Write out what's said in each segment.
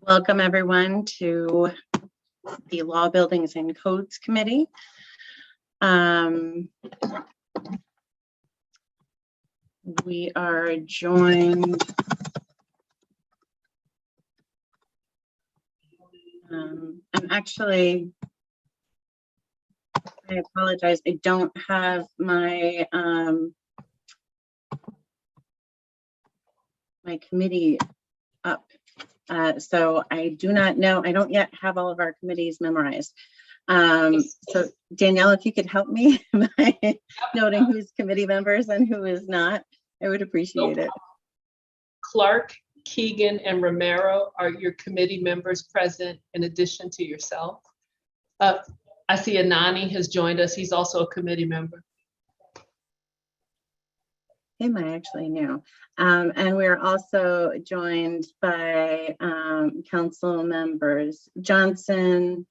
Welcome everyone to the Law, Buildings and Codes Committee. We are joined I apologize, I don't have my my committee up. So I do not know, I don't yet have all of our committees memorized. So Danielle, if you could help me by noting who's committee members and who is not, I would appreciate it. Clark, Keegan, and Romero are your committee members present in addition to yourself. I see Anani has joined us. He's also a committee member. Him I actually knew. And we're also joined by council members Johnson,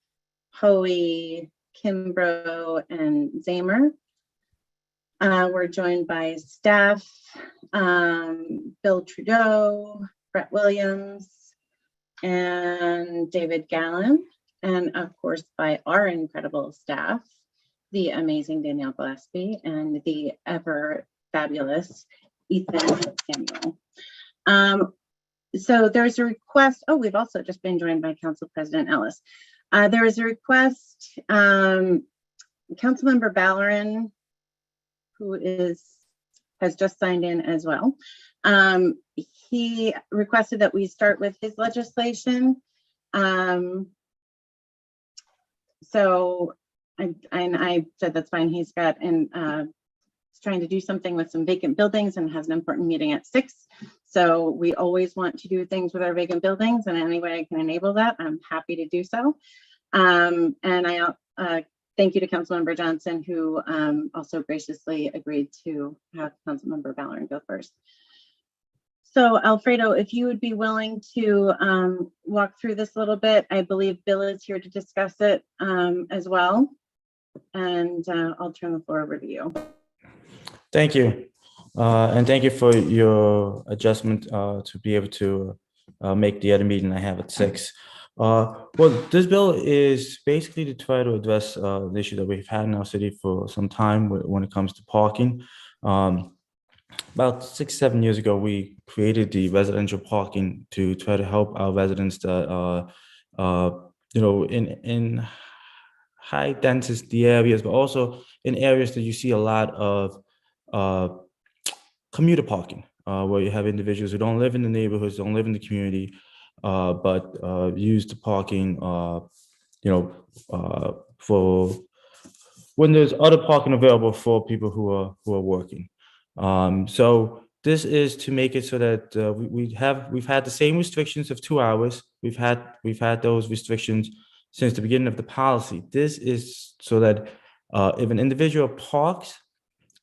Hoey, Kimbrough, and Zamer. We're joined by staff, Bill Trudeau, Brett Williams, and David Gallen, and of course by our incredible staff, the amazing Danielle Gillespie and the ever fabulous Ethan Samuel. So there's a request. Oh, we've also just been joined by Council President Ellis. There is a request. Councilmember Ballerin, who has just signed in as well. He requested that we start with his legislation. So I said that's fine. He's got trying to do something with some vacant buildings and has an important meeting at 6. So we always want to do things with our vacant buildings, and any way I can enable that, I'm happy to do so. And I thank you to Councilmember Johnson, who also graciously agreed to have Councilmember Ballerin go first. So Alfredo, if you would be willing to walk through this a little bit, I believe Bill is here to discuss it as well. And I'll turn the floor over to you. Thank you. And thank you for your adjustment to be able to make the other meeting I have at 6. Well, this bill is basically to try to address the issue that we've had in our city for some time when it comes to parking. About 6-7 years ago, we created the residential parking to try to help our residents that in high density areas, but also in areas that you see a lot of commuter parking, where you have individuals who don't live in the neighborhoods, don't live in the community, but use the parking, for when there's other parking available for people who are working. So this is to make it so that we've had the same restrictions of 2 hours. We've had those restrictions since the beginning of the policy. This is so that if an individual parks,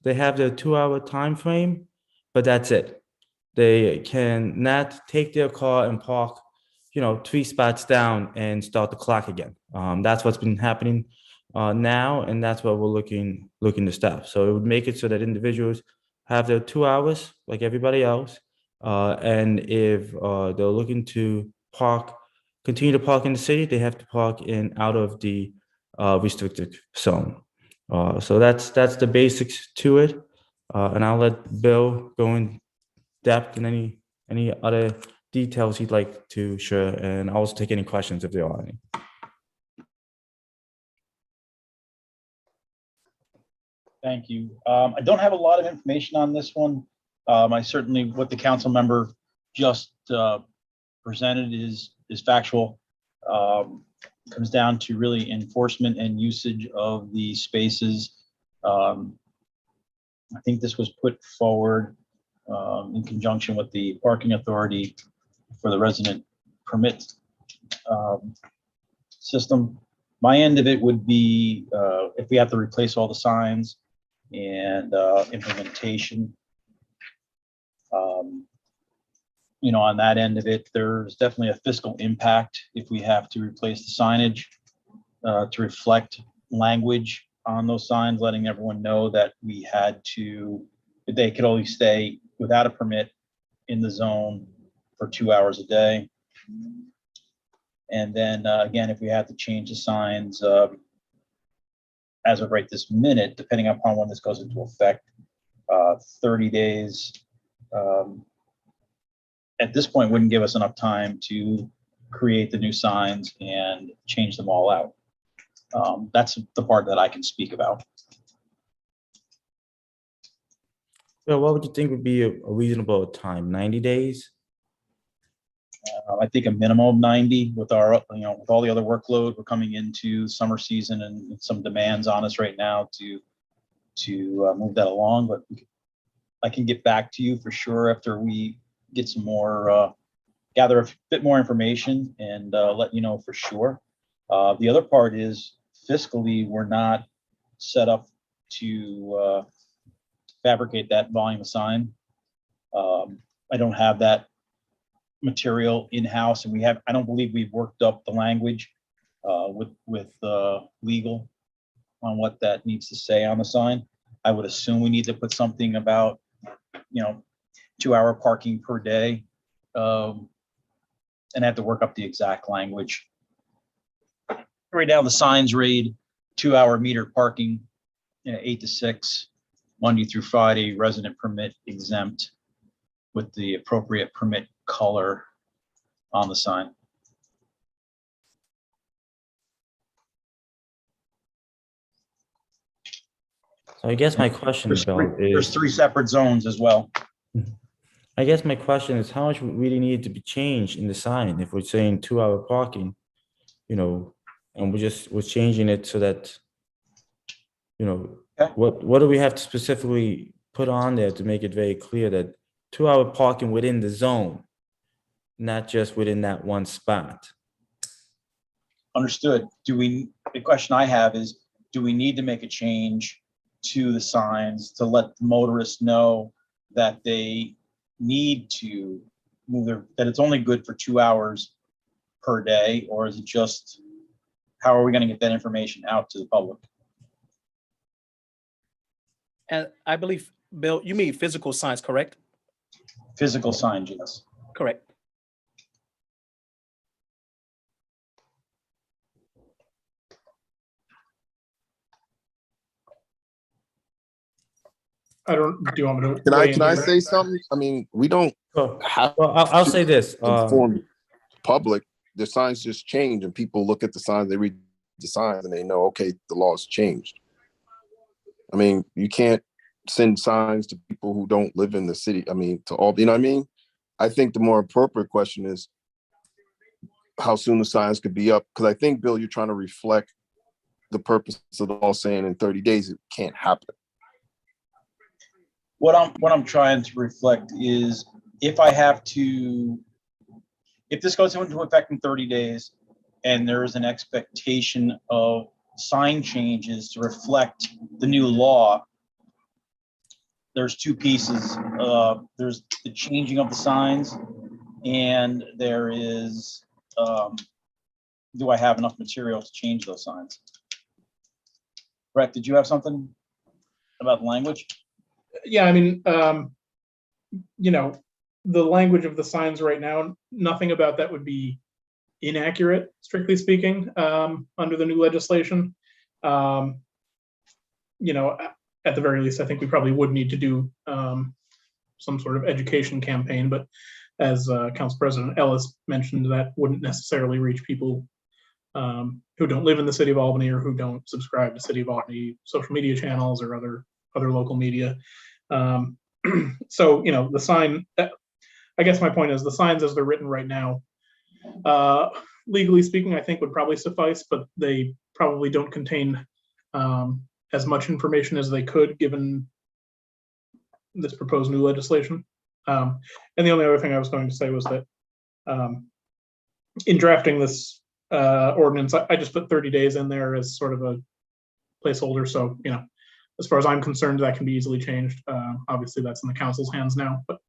they have their 2-hour time frame, but that's it. They can not take their car and park, 3 spots down and start the clock again. That's what's been happening now, and that's what we're looking to stop. So it would make it so that individuals have their 2 hours like everybody else, and if they're looking to continue to park in the city, they have to park out of the restricted zone. So that's the basics to it, and I'll let Bill go in depth in any other details he'd like to share, and I'll also take any questions if there are any. Thank you. I don't have a lot of information on this one. I certainly, what the council member just presented is factual. Comes down to really enforcement and usage of the spaces. I think this was put forward in conjunction with the parking authority for the resident permit system. My end of it would be if we have to replace all the signs and implementation. On that end of it, there's definitely a fiscal impact if we have to replace the signage to reflect language on those signs, letting everyone know that they could only stay without a permit in the zone for 2 hours a day. And then again, if we have to change the signs, as of right this minute, depending upon when this goes into effect, 30 days at this point wouldn't give us enough time to create the new signs and change them all out. That's the part that I can speak about. So what would you think would be a reasonable time? 90 days? I think a minimum of 90 with our, with all the other workload. We're coming into summer season and some demands on us right now to move that along. But I can get back to you for sure after we get some more, gather a bit more information and let you know for sure. The other part is fiscally, we're not set up to fabricate that volume of sign. I don't have that material in-house, and I don't believe we've worked up the language with legal on what that needs to say on the sign. I would assume we need to put something about 2-hour parking per day, and have to work up the exact language. Right now, the signs read 2-hour metered parking, 8 to 6, Monday through Friday, resident permit exempt, with the appropriate permit color on the sign. So I guess my question, Bill, There's is 3 separate zones as well. I guess my question is how much really need to be changed in the sign if we're saying 2-hour parking, and we're changing it so that, Okay. what do we have to specifically put on there to make it very clear that 2-hour parking within the zone, not just within that one spot? Understood. The question I have is, do we need to make a change to the signs to let the motorists know that they need to move that it's only good for 2 hours per day, or is it just, how are we going to get that information out to the public? And I believe, Bill, you mean physical signs, correct? Physical signs, yes. Correct. Do you want me to? Can weigh in I here? say something? I mean, we don't Well, have I'll say this. inform the public. The signs just change and people look at the signs, they read the signs and they know, okay, the law's changed. I mean, you can't send signs to people who don't live in the city. I mean, to all, you know what I mean? I think the more appropriate question is how soon the signs could be up. Because I think, Bill, you're trying to reflect the purpose of the law saying in 30 days, it can't happen. What I'm trying to reflect is if this goes into effect in 30 days and there is an expectation of sign changes to reflect the new law, there's 2 pieces. There's the changing of the signs, and there is, do I have enough material to change those signs? Brett, did you have something about the language? Yeah, I mean, the language of the signs right now, nothing about that would be inaccurate, strictly speaking, under the new legislation. At the very least, I think we probably would need to do some sort of education campaign, but as Council President Ellis mentioned, that wouldn't necessarily reach people who don't live in the city of Albany or who don't subscribe to City of Albany social media channels or other local media. So, the sign, I guess my point is the signs as they're written right now, legally speaking, I think would probably suffice, but they probably don't contain as much information as they could given this proposed new legislation. And the only other thing I was going to say was that in drafting this ordinance, I just put 30 days in there as sort of a placeholder. So, as far as I'm concerned, that can be easily changed. Obviously, that's in the council's hands now, but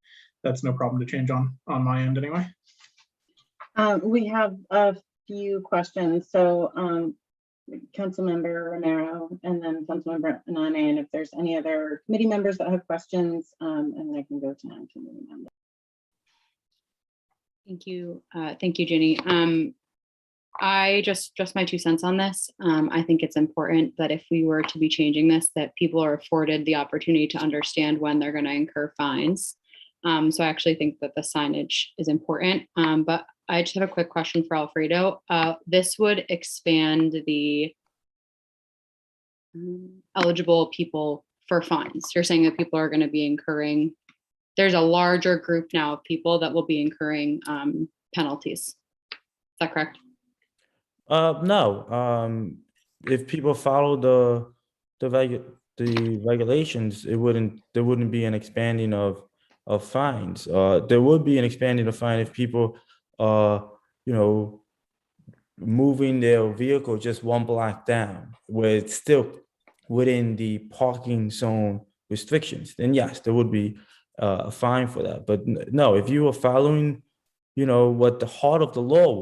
that's no problem to change on my end anyway. We have a few questions. So Councilmember Romero and then Councilmember Anane, and if there's any other committee members that have questions, and then I can go to non-committee members. Thank you, Jenny. Just my 2 cents on this. I think it's important that if we were to be changing this, that people are afforded the opportunity to understand when they're going to incur fines. So I actually think that the signage is important. But I just have a quick question for Alfredo. This would expand the eligible people for fines. You're saying that people are going to be incurring, there's a larger group now of people that will be incurring penalties. Is that correct? No. If people follow the regulations, there wouldn't be an expanding of fines. There would be an expanding of fine if people are, moving their vehicle just one block down, where it's still within the parking zone restrictions. Then yes, there would be a fine for that. But no, if you were following, what the heart of the law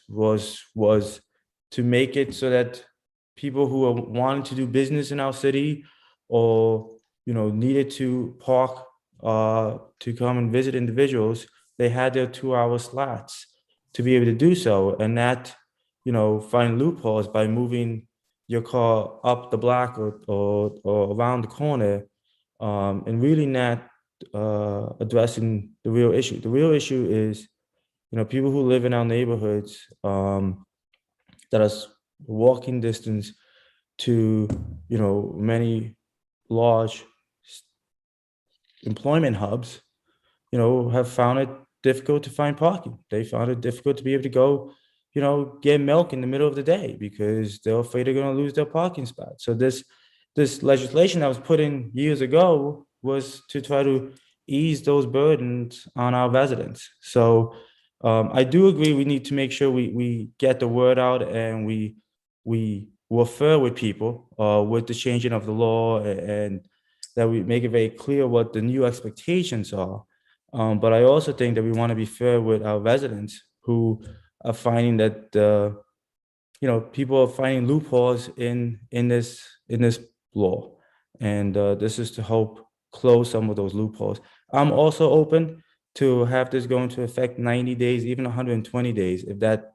was to make it so that people who are wanting to do business in our city or needed to park to come and visit individuals, they had their 2-hour slots to be able to do so, and not find loopholes by moving your car up the block or around the corner, and really not addressing the real issue. The real issue is people who live in our neighborhoods that are walking distance to many large employment hubs, have found it difficult to find parking. They found it difficult to be able to go get milk in the middle of the day because they're afraid they're going to lose their parking spot. So this legislation that was put in years ago was to try to ease those burdens on our residents. So I do agree we need to make sure we get the word out and we refer with people with the changing of the law, and that we make it very clear what the new expectations are. But I also think that we want to be fair with our residents who are finding that people are finding loopholes in this law, and this is to help close some of those loopholes. I'm also open to have this go into effect 90 days, even 120 days, if that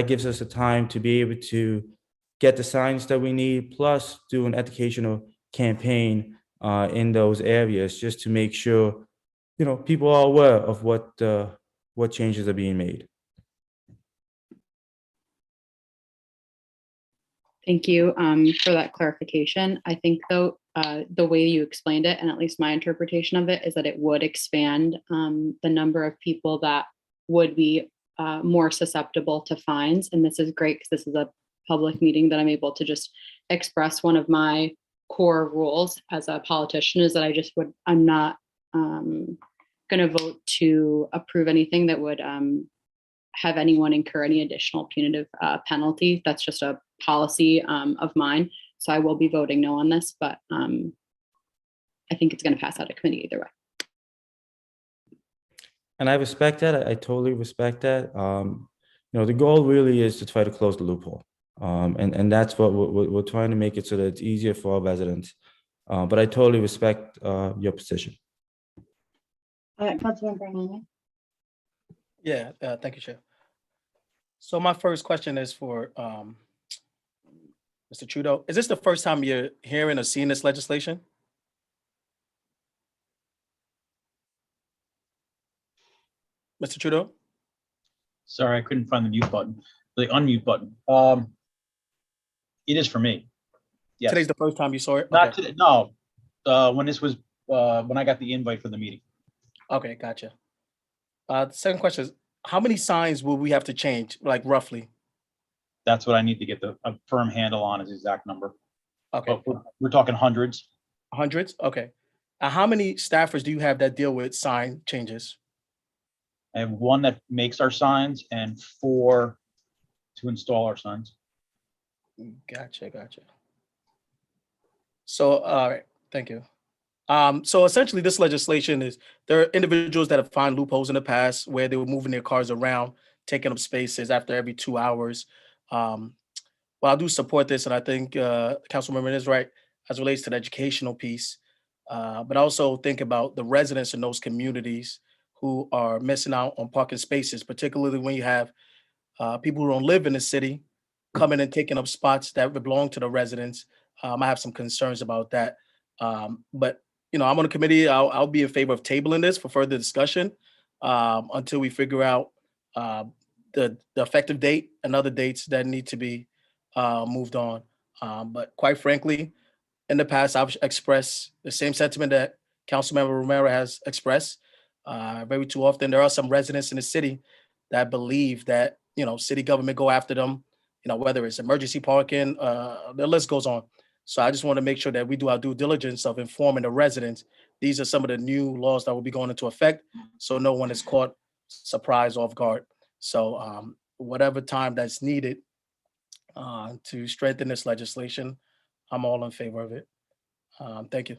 gives us the time to be able to get the signs that we need, plus do an educational campaign in those areas, just to make sure people are aware of what changes are being made. Thank you for that clarification. I think though, the way you explained it, and at least my interpretation of it, is that it would expand the number of people that would be more susceptible to fines. And this is great because this is a public meeting that I'm able to just express one of my core rules as a politician, is that I'm not going to vote to approve anything that would have anyone incur any additional punitive penalty. That's just a policy of mine. So I will be voting no on this, but I think it's going to pass out of committee either way. And I respect that. I totally respect that. The goal really is to try to close the loophole. And that's what we're trying to make it so that it's easier for our residents. But I totally respect your position. Councilmember Hernandez. Yeah, thank you, Chair. So my first question is for Mr. Trudeau. Is this the first time you're hearing or seeing this legislation? Mr. Trudeau? Sorry, I couldn't find the mute button, the unmute button. It is for me. Yes. Today's the first time you saw it? Not Okay. today, no. When I got the invite for the meeting. Okay, gotcha. The second question is, how many signs will we have to change, like roughly? That's what I need to get a firm handle on, is the exact number. Okay, But we're talking hundreds. hundreds? Okay. How many staffers do you have that deal with sign changes? I have one that makes our signs and 4 to install our signs. Gotcha. So, all right, thank you. So essentially this legislation is, there are individuals that have found loopholes in the past where they were moving their cars around, taking up spaces after every 2 hours. Well, I do support this, and I think Councilmember is right as it relates to the educational piece. But I also think about the residents in those communities who are missing out on parking spaces, particularly when you have people who don't live in the city coming and taking up spots that belong to the residents. I have some concerns about that. But I'm on the committee. I'll be in favor of tabling this for further discussion until we figure out the effective date and other dates that need to be moved on. But quite frankly, in the past, I've expressed the same sentiment that Councilmember Romero has expressed. Very too often, there are some residents in the city that believe that, city government go after them, whether it's emergency parking, the list goes on. So I just want to make sure that we do our due diligence of informing the residents. These are some of the new laws that will be going into effect, so no one is caught surprise off guard. So whatever time that's needed to strengthen this legislation, I'm all in favor of it. Thank you.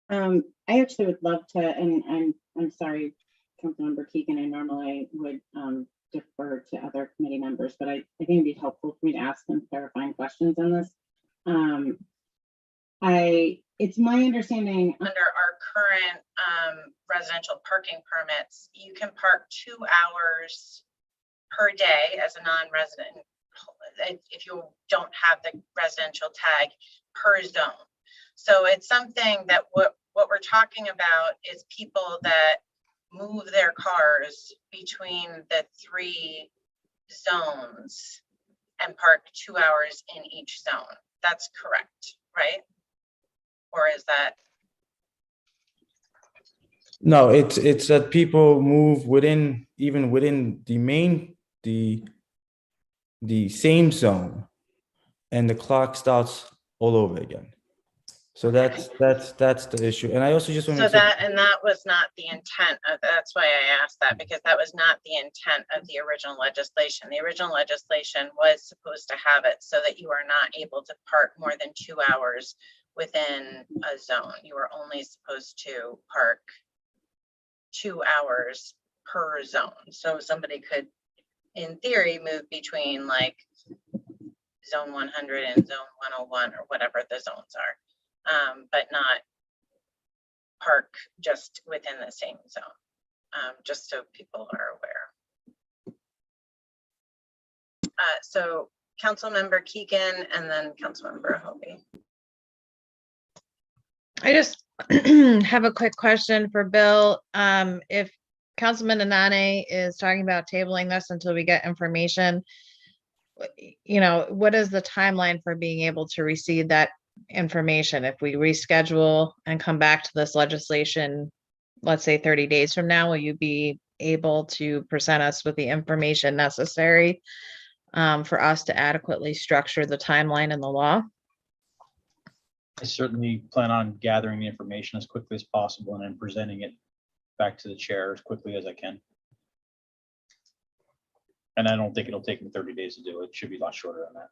I actually would love to, and I'm sorry, Councilmember Keegan, I normally would defer to other committee members, but I think it'd be helpful for me to ask them clarifying questions on this. It's my understanding under our current residential parking permits, you can park 2 hours per day as a non-resident if you don't have the residential tag per zone. So it's something that what we're talking about is people that move their cars between the 3 zones and park 2 hours in each zone. That's correct, right? Or is that? No, it's that people move even within the same zone, and the clock starts all over again. So that's the issue. And I also just want to that was not the intent of, that's why I asked that, because that was not the intent of the original legislation. The original legislation was supposed to have it so that you are not able to park more than 2 hours within a zone. You are only supposed to park 2 hours per zone. So somebody could, in theory, move between like zone 100 and zone 101 or whatever the zones are, but not park just within the same zone, just so people are aware. So Councilmember Keegan and then Councilmember Hovey. I just have a quick question for Bill. If Councilman Anane is talking about tabling this until we get information, what is the timeline for being able to receive that information? If we reschedule and come back to this legislation, let's say 30 days from now, will you be able to present us with the information necessary for us to adequately structure the timeline in the law? I certainly plan on gathering the information as quickly as possible and then presenting it back to the chair as quickly as I can. And I don't think it'll take me 30 days to do it. It should be a lot shorter than that.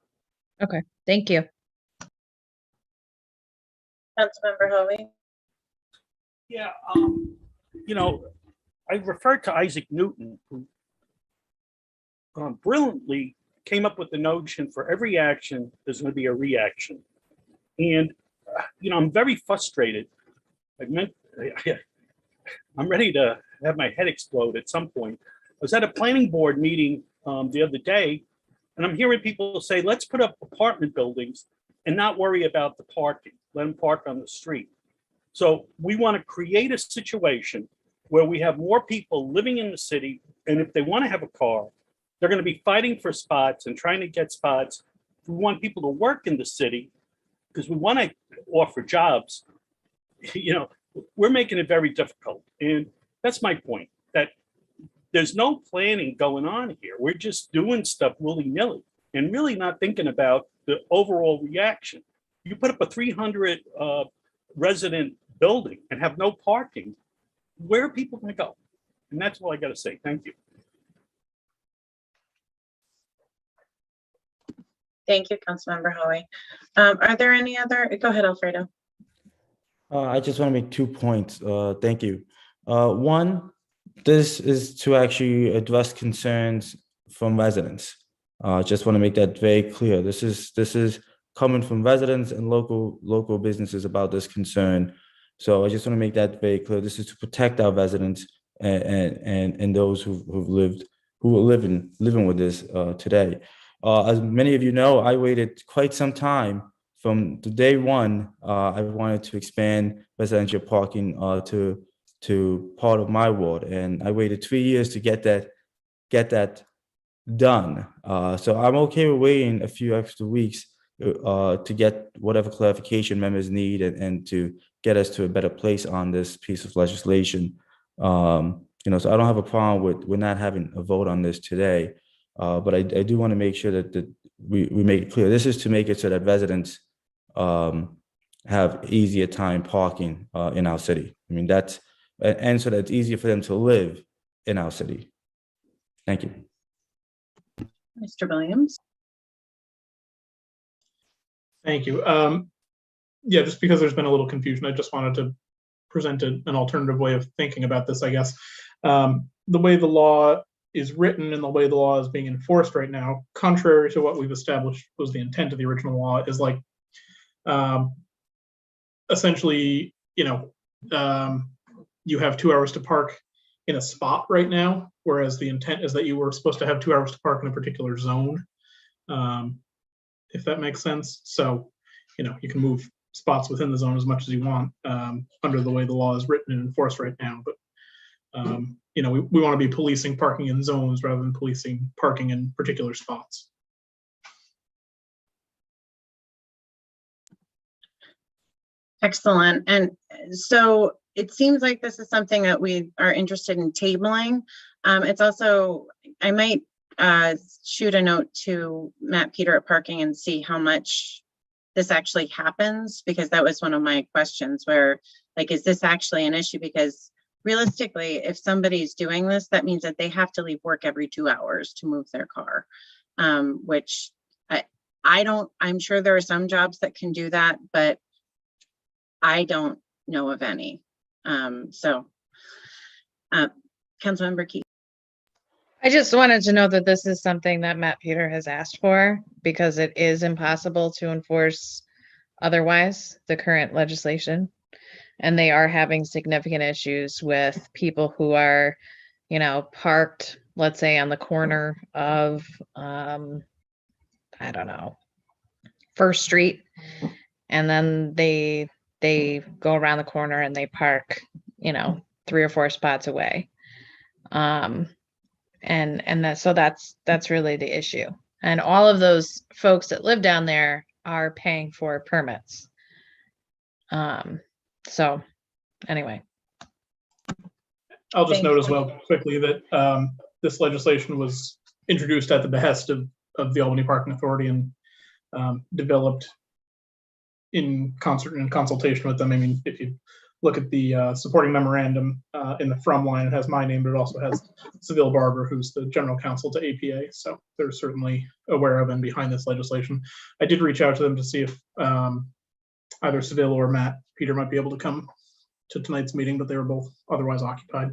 Okay, thank you. Councilmember Hovey. Yeah, I referred to Isaac Newton, who brilliantly came up with the notion for every action, there's going to be a reaction. And, I'm very frustrated. I'm ready to have my head explode at some point. I was at a planning board meeting the other day, and I'm hearing people say, let's put up apartment buildings and not worry about the parking, let them park on the street. So we want to create a situation where we have more people living in the city, and if they want to have a car, they're going to be fighting for spots and trying to get spots. We want people to work in the city because we want to offer jobs. We're making it very difficult. And that's my point, that there's no planning going on here. We're just doing stuff willy-nilly and really not thinking about the overall reaction. You put up a 300 resident building and have no parking, where are people going to go? And that's all I got to say. Thank you. Thank you, Councilmember Hoey. Are there any other? Go ahead, Alfredo. I just want to make 2 points. Thank you. One, this is to actually address concerns from residents. Just want to make that very clear. This is coming from residents and local businesses about this concern. So I just want to make that very clear. This is to protect our residents and those who've lived who are living with this today. As many of you know, I waited quite some time from the day one. I wanted to expand residential parking to part of my ward, and I waited 3 years to get that done. So I'm okay with waiting a few extra weeks to get whatever clarification members need and to get us to a better place on this piece of legislation. So I don't have a problem with not having a vote on this today, but I do want to make sure that we make it clear. This is to make it so that residents have easier time parking in our city. I mean, and so that it's easier for them to live in our city. Thank you. Mr. Williams? Thank you. Yeah, just because there's been a little confusion, I just wanted to present an alternative way of thinking about this, I guess. The way the law is written and the way the law is being enforced right now, contrary to what we've established was the intent of the original law, is like essentially, you have 2 hours to park in a spot right now, whereas the intent is that you were supposed to have 2 hours to park in a particular zone, if that makes sense. So, you can move spots within the zone as much as you want under the way the law is written and enforced right now. But, we want to be policing parking in zones rather than policing parking in particular spots. Excellent. And so it seems like this is something that we are interested in tabling. It's also, I might shoot a note to Matt Peter at Parking and see how much this actually happens, because that was one of my questions where, like, is this actually an issue? Because realistically, if somebody's doing this, that means that they have to leave work every 2 hours to move their car, which I'm sure there are some jobs that can do that, but I don't know of any. Councilmember Keith. I just wanted to know that this is something that Matt Peter has asked for, because it is impossible to enforce otherwise, the current legislation. And they are having significant issues with people who are, parked, let's say, on the corner of, I don't know, First Street. And then they go around the corner and they park, 3 or 4 spots away. And that's really the issue. And all of those folks that live down there are paying for permits. So anyway. I'll just Thank note as you. well quickly that this legislation was introduced at the behest of the Albany Parking Authority and developed in concert and in consultation with them. I mean, if you look at the supporting memorandum in the from line, it has my name, but it also has Seville Barber, who's the general counsel to APA. So they're certainly aware of and behind this legislation. I did reach out to them to see if either Seville or Matt Peter might be able to come to tonight's meeting, but they were both otherwise occupied.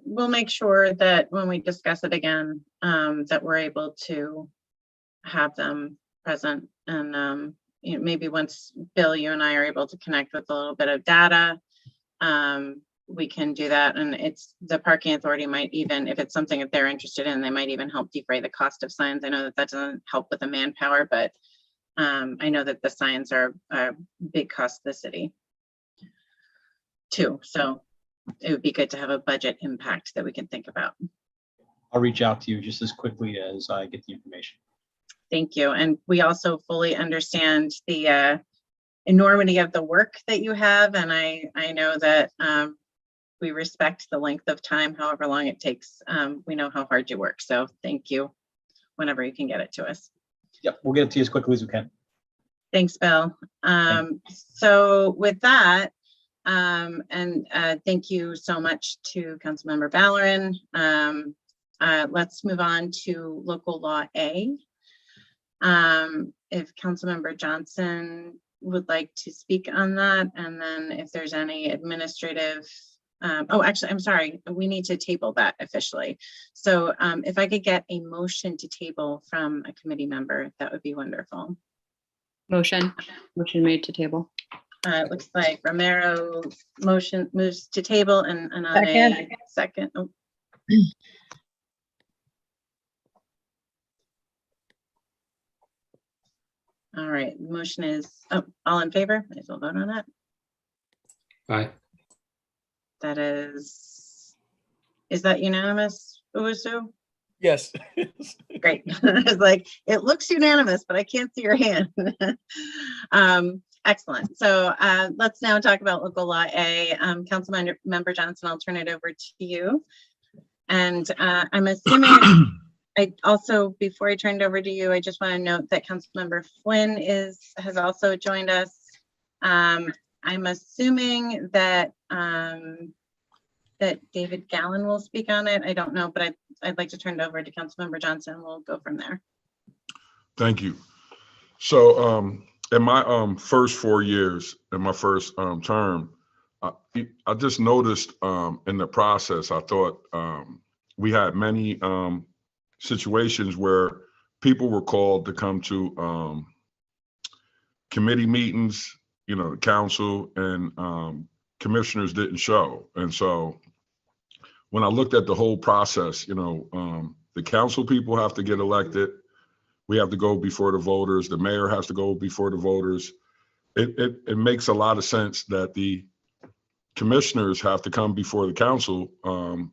We'll make sure that when we discuss it again, that we're able to have them present, and maybe once Bill, you and I are able to connect with a little bit of data, we can do that. And it's the parking authority might even, if it's something that they're interested in, they might even help defray the cost of signs. I know that doesn't help with the manpower, but I know that the signs are a big cost to the city too. So it would be good to have a budget impact that we can think about. I'll reach out to you just as quickly as I get the information. Thank you. And we also fully understand the enormity of the work that you have. And I know that we respect the length of time, however long it takes. We know how hard you work. So thank you whenever you can get it to us. Yep, we'll get it to you as quickly as we can. Thanks, Bill. So with that, thank you so much to Councilmember Vallerin. Let's move on to local law A. If Councilmember Johnson would like to speak on that, and then if there's any administrative, actually, I'm sorry, we need to table that officially. So if I could get a motion to table from a committee member, that would be wonderful. Motion made to table. It looks like Romero moves to table and a second. Oh, All right, the motion is, oh, all in favor? Might as well vote on it. Aye. That is that unanimous, Uwasu? Yes. Great. I was like, it looks unanimous, but I can't see your hand. Excellent. So let's now talk about local law A. Councilmember Johnson, I'll turn it over to you. And I'm assuming, I also, before I turn it over to you, I just want to note that Councilmember Flynn has also joined us. I'm assuming that that David Gallen will speak on it. I don't know, but I'd like to turn it over to Councilmember Johnson. We'll go from there. Thank you. So in my first 4 years, in my first term, I just noticed in the process, I thought we had many situations where people were called to come to committee meetings, you know, the council, and commissioners didn't show. And so when I looked at the whole process, you know, the council people have to get elected. We have to go before the voters. The mayor has to go before the voters. It makes a lot of sense that the commissioners have to come before the council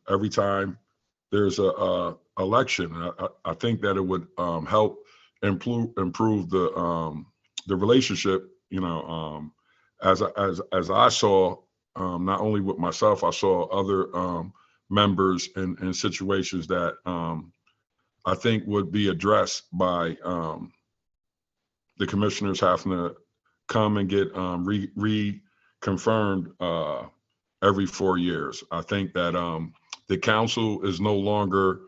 every time there's a election. I think that it would help improve the relationship. You know, as I saw, not only with myself, I saw other members in situations that I think would be addressed by the commissioners having to come and get reconfirmed every 4 years. I think that the council is no longer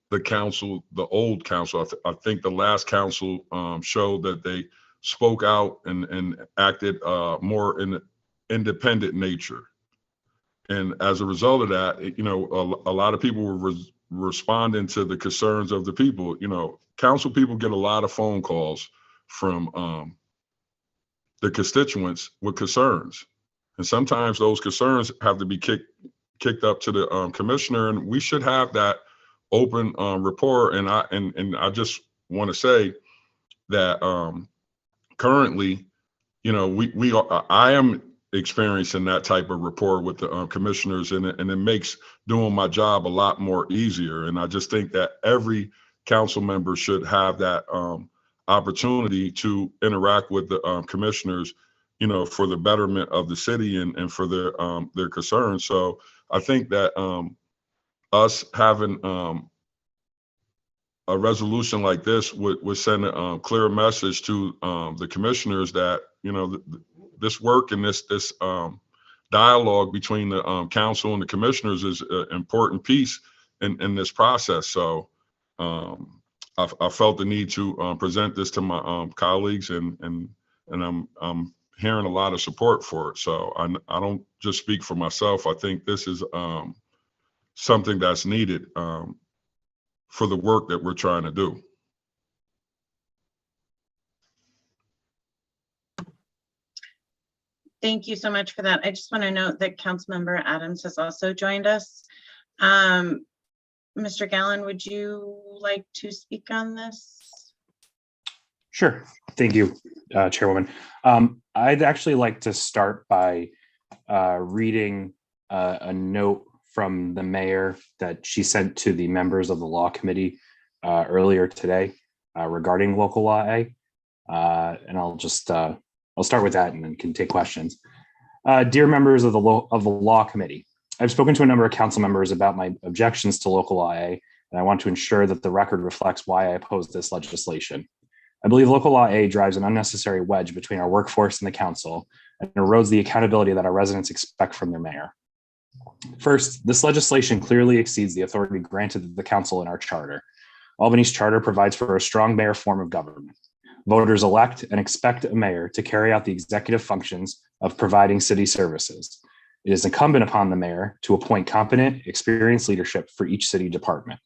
the council, the old council. I think the last council showed that they spoke out and acted more in independent nature. And as a result of that, you know, a lot of people were responding to the concerns of the people. You know, council people get a lot of phone calls from the constituents with concerns. And sometimes those concerns have to be kicked up to the commissioner, and we should have that open rapport. And I just want to say that currently, you know, I am experiencing that type of rapport with the commissioners, and it makes doing my job a lot more easier. And I just think that every council member should have that opportunity to interact with the commissioners, you know, for the betterment of the city and for their concerns. So I think that us having a resolution like this would send a clear message to the commissioners that, you know, this work and this dialogue between the council and the commissioners is an important piece in this process. So I felt the need to present this to my colleagues, and I'm hearing a lot of support for it. So I don't just speak for myself. I think this is something that's needed for the work that we're trying to do. Thank you so much for that. I just want to note that Councilmember Adams has also joined us. Mr. Gallen, would you like to speak on this? Sure. Thank you, Chairwoman. I'd actually like to start by reading a note from the mayor that she sent to the members of the law committee earlier today regarding local law A. And I'll start with that and then can take questions. Dear members of the law committee, I've spoken to a number of council members about my objections to local law A, and I want to ensure that the record reflects why I oppose this legislation. I believe local law A drives an unnecessary wedge between our workforce and the council and erodes the accountability that our residents expect from their mayor. First, this legislation clearly exceeds the authority granted to the council in our charter. Albany's charter provides for a strong mayor form of government. Voters elect and expect a mayor to carry out the executive functions of providing city services. It is incumbent upon the mayor to appoint competent, experienced leadership for each city department.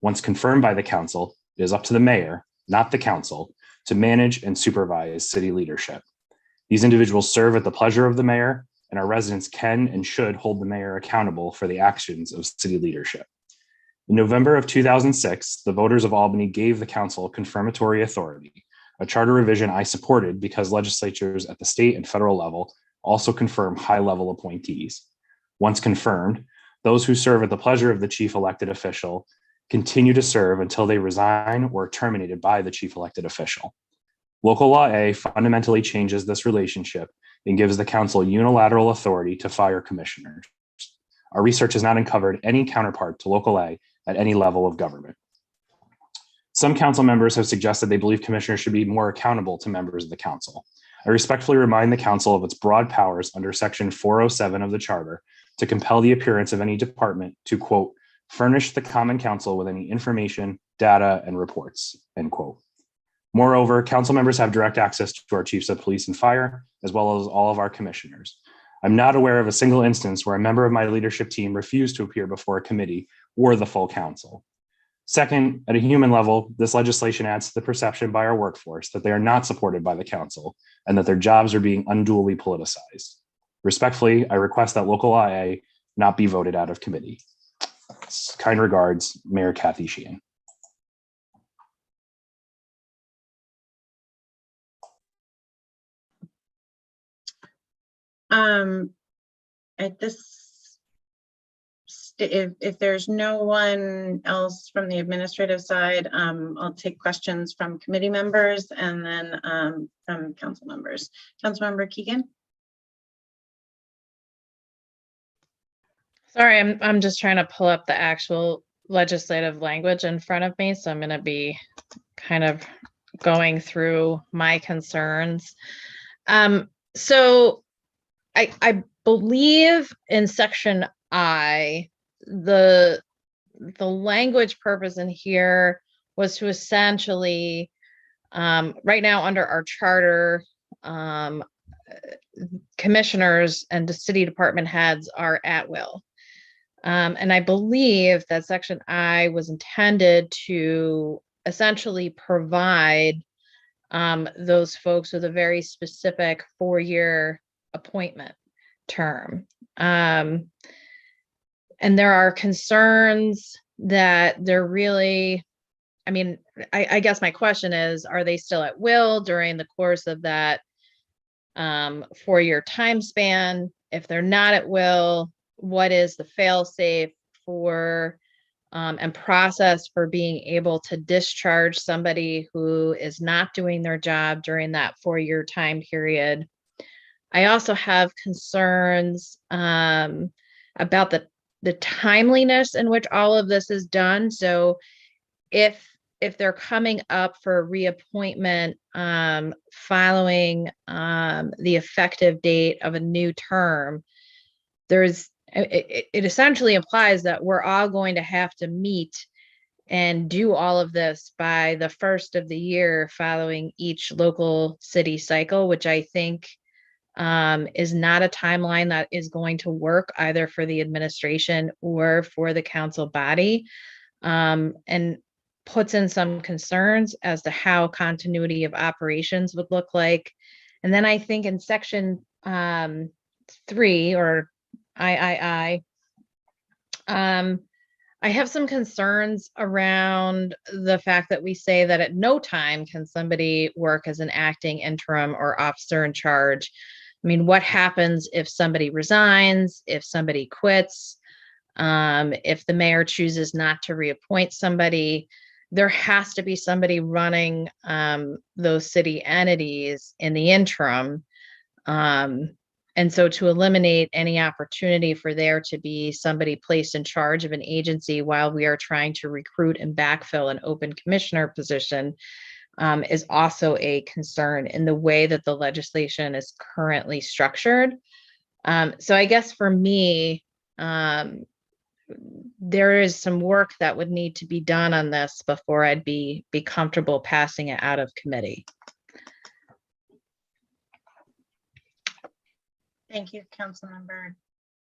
Once confirmed by the council, it is up to the mayor, not the council, to manage and supervise city leadership. These individuals serve at the pleasure of the mayor, and our residents can and should hold the mayor accountable for the actions of city leadership. In November of 2006, the voters of Albany gave the council confirmatory authority, a charter revision I supported because legislatures at the state and federal level also confirm high-level appointees. Once confirmed, those who serve at the pleasure of the chief elected official continue to serve until they resign or are terminated by the chief elected official. Local Law A fundamentally changes this relationship and gives the council unilateral authority to fire commissioners. Our research has not uncovered any counterpart to Local A at any level of government. Some council members have suggested they believe commissioners should be more accountable to members of the council. I respectfully remind the council of its broad powers under Section 407 of the Charter to compel the appearance of any department to, quote, furnish the Common Council with any information, data, and reports, end quote. Moreover, council members have direct access to our chiefs of police and fire, as well as all of our commissioners. I'm not aware of a single instance where a member of my leadership team refused to appear before a committee or the full council. Second, at a human level, this legislation adds to the perception by our workforce that they are not supported by the council and that their jobs are being unduly politicized. Respectfully, I request that Local Law A not be voted out of committee. Kind regards, Mayor Kathy Sheehan. At this, if there's no one else from the administrative side, I'll take questions from committee members and then from council members. Councilmember Keegan. Sorry, I'm just trying to pull up the actual legislative language in front of me, so I'm going to be kind of going through my concerns. So I believe in section I, the language purpose in here was to essentially, right now under our charter, commissioners and the city department heads are at will. And I believe that section I was intended to essentially provide those folks with a very specific 4-year appointment term. And there are concerns that they're really, I mean, I guess my question is, are they still at will during the course of that 4-year time span? If they're not at will, what is the fail-safe for and process for being able to discharge somebody who is not doing their job during that 4-year time period? I also have concerns about the timeliness in which all of this is done. So if they're coming up for reappointment following the effective date of a new term, it essentially implies that we're all going to have to meet and do all of this by the first of the year following each local city cycle, which I think is not a timeline that is going to work either for the administration or for the council body, and puts in some concerns as to how continuity of operations would look like. And then I think in section 3 or I have some concerns around the fact that we say that at no time can somebody work as an acting, interim, or officer in charge. I mean, what happens if somebody resigns, if somebody quits, if the mayor chooses not to reappoint somebody? There has to be somebody running those city entities in the interim. And so to eliminate any opportunity for there to be somebody placed in charge of an agency while we are trying to recruit and backfill an open commissioner position is also a concern in the way that the legislation is currently structured. So I guess for me, there is some work that would need to be done on this before I'd be comfortable passing it out of committee. Thank you, Councilmember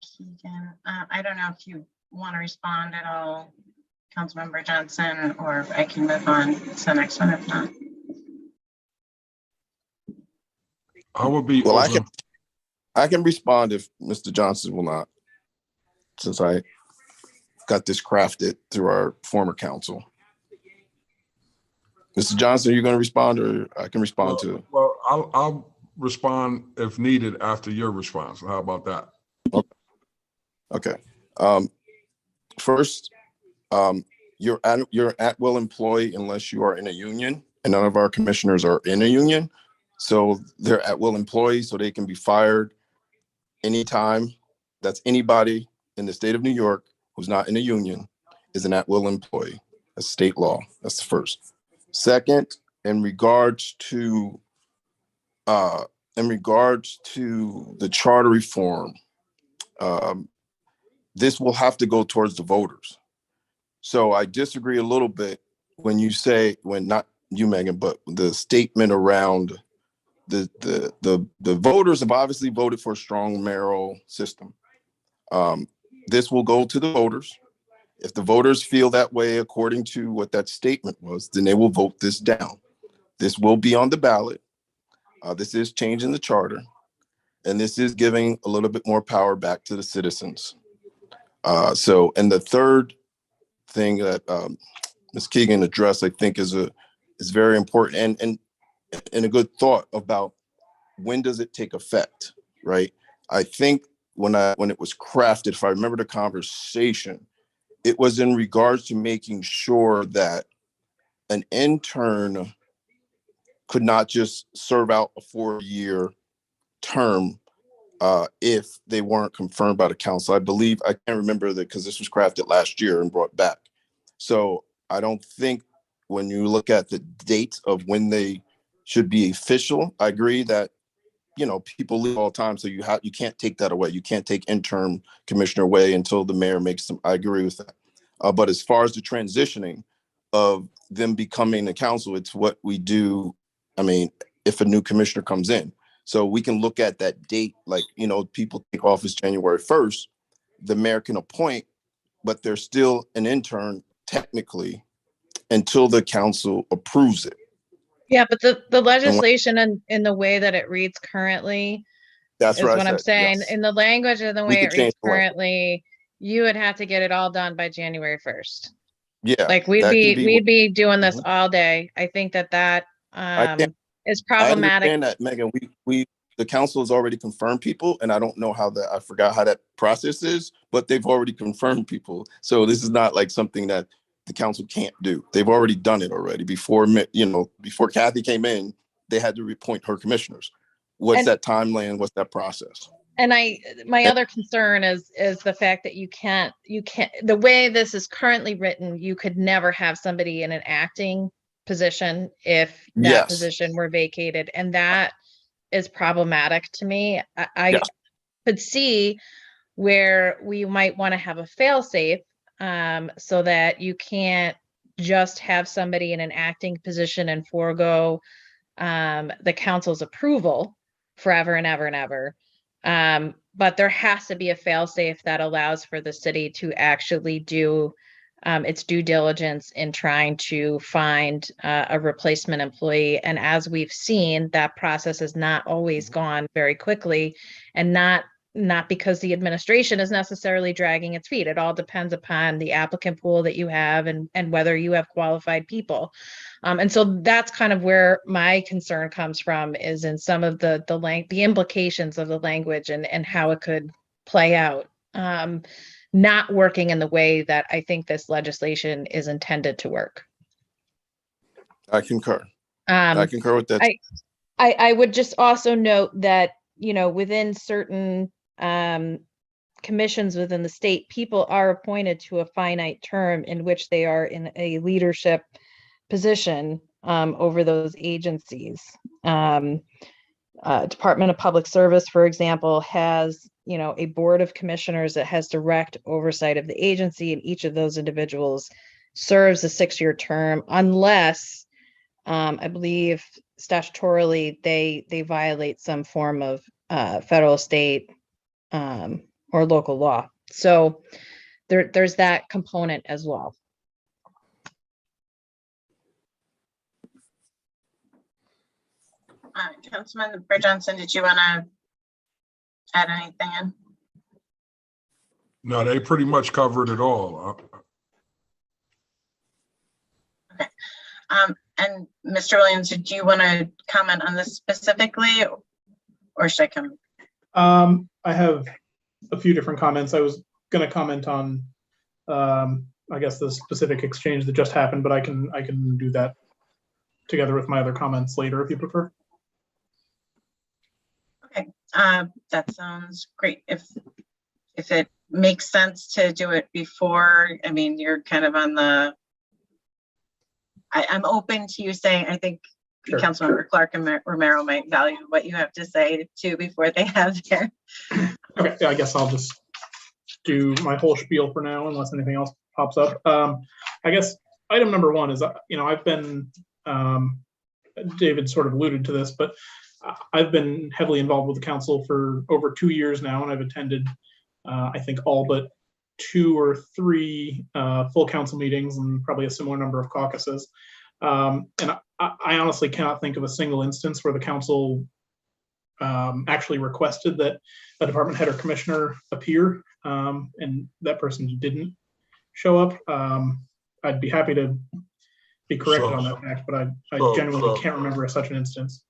Keegan. I don't know if you want to respond at all, Councilmember Johnson, or I can move on to the next one if not. I would be Well, open. I can respond if Mr. Johnson will not, because got this crafted through our former council. Mr. Johnson, are you going to respond, or I can respond to it? Well, I'll respond if needed after your response. How about that? Okay. First, you're an at-will employee unless you are in a union, and none of our commissioners are in a union. So they're at-will employees, so they can be fired anytime. That's anybody in the state of New York who's not in a union is an at-will employee. That's state law. That's the first. Second, in regards to the charter reform, this will have to go towards the voters. So I disagree a little bit when you say, when not you, Megan, but the statement around the voters have obviously voted for a strong mayoral system. This will go to the voters. If the voters feel that way, according to what that statement was, then they will vote this down. This will be on the ballot. This is changing the charter, and this is giving a little bit more power back to the citizens. And the third thing that Ms. Keegan addressed, I think, is very important and a good thought about when does it take effect, right? I think when it was crafted, if I remember the conversation, it was in regards to making sure that an intern could not just serve out a 4-year term if they weren't confirmed by the council. I believe, I can't remember that because this was crafted last year and brought back. So I don't think when you look at the date of when they should be official, I agree that, you know, people leave all the time. So you can't take that away. You can't take interim commissioner away until the mayor makes them. I agree with that. But as far as the transitioning of them becoming the council, it's what we do. I mean, if a new commissioner comes in, so we can look at that date, like, you know, people take office January 1st, the mayor can appoint, but they're still an intern technically until the council approves it. Yeah, but the legislation in the way that it reads currently That's is what I'm I said. saying. Yes. In the language of the We way could it reads change the language. currently, you would have to get it all done by January 1st. Yeah. Like we'd be doing this Mhm. all day. I think that I is problematic. understand that, Megan. The council has already confirmed people, and I don't know I forgot how that process is, but they've already confirmed people. So this is not like something that the council can't do. They've already done it already before Kathy came in, they had to appoint her commissioners. What's that timeline? What's that process? And my other concern is the fact that you can't, the way this is currently written, you could never have somebody in an acting position if that Yes. position were vacated. And that is problematic to me. I Yes. could see where we might want to have a fail-safe so that you can't just have somebody in an acting position and forego the council's approval forever and ever and ever. But there has to be a fail-safe that allows for the city to actually do its due diligence in trying to find a replacement employee. And as we've seen, that process has not always gone very quickly, and not because the administration is necessarily dragging its feet. It all depends upon the applicant pool that you have and whether you have qualified people. And so that's kind of where my concern comes from, is in some of the implications of the language and how it could play out. Not working in the way that I think this legislation is intended to work. I concur. I concur with that. I would just also note that, you know, within certain commissions within the state, people are appointed to a finite term in which they are in a leadership position over those agencies. Department of Public Service, for example, has, you know, a board of commissioners that has direct oversight of the agency, and each of those individuals serves a 6-year term unless I believe statutorily they violate some form of federal, state, or local law. So there's that component as well. Councilmember Johnson, did you want to add anything in? No, they pretty much covered it all. And Mr. Williams, did you want to comment on this specifically, or should I come? I have a few different comments. I was going to comment on, I guess, the specific exchange that just happened, but I can do that together with my other comments later if you prefer. Okay, that sounds great. If it makes sense to do it before, I mean, you're kind of on the. I'm open to you saying, I think Sure. Councilmember Clark and Romero might value what you have to say too before they have their. Okay, yeah, I guess I'll just do my whole spiel for now unless anything else pops up. I guess item number one is, I've been, David sort of alluded to this, but I've been heavily involved with the council for over 2 years now, and I've attended, I think, all but 2 or 3 full council meetings and probably a similar number of caucuses. And I honestly cannot think of a single instance where the council actually requested that a department head or commissioner appear, and that person didn't show up. I'd be happy to be corrected on that fact, but I genuinely can't remember such an instance.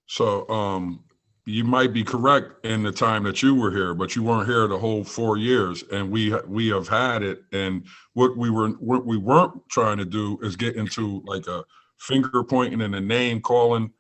So you might be correct in the time that you were here, but you weren't here the whole 4 years, and we have had it. And what we weren't trying to do is get into like a finger pointing and a name calling.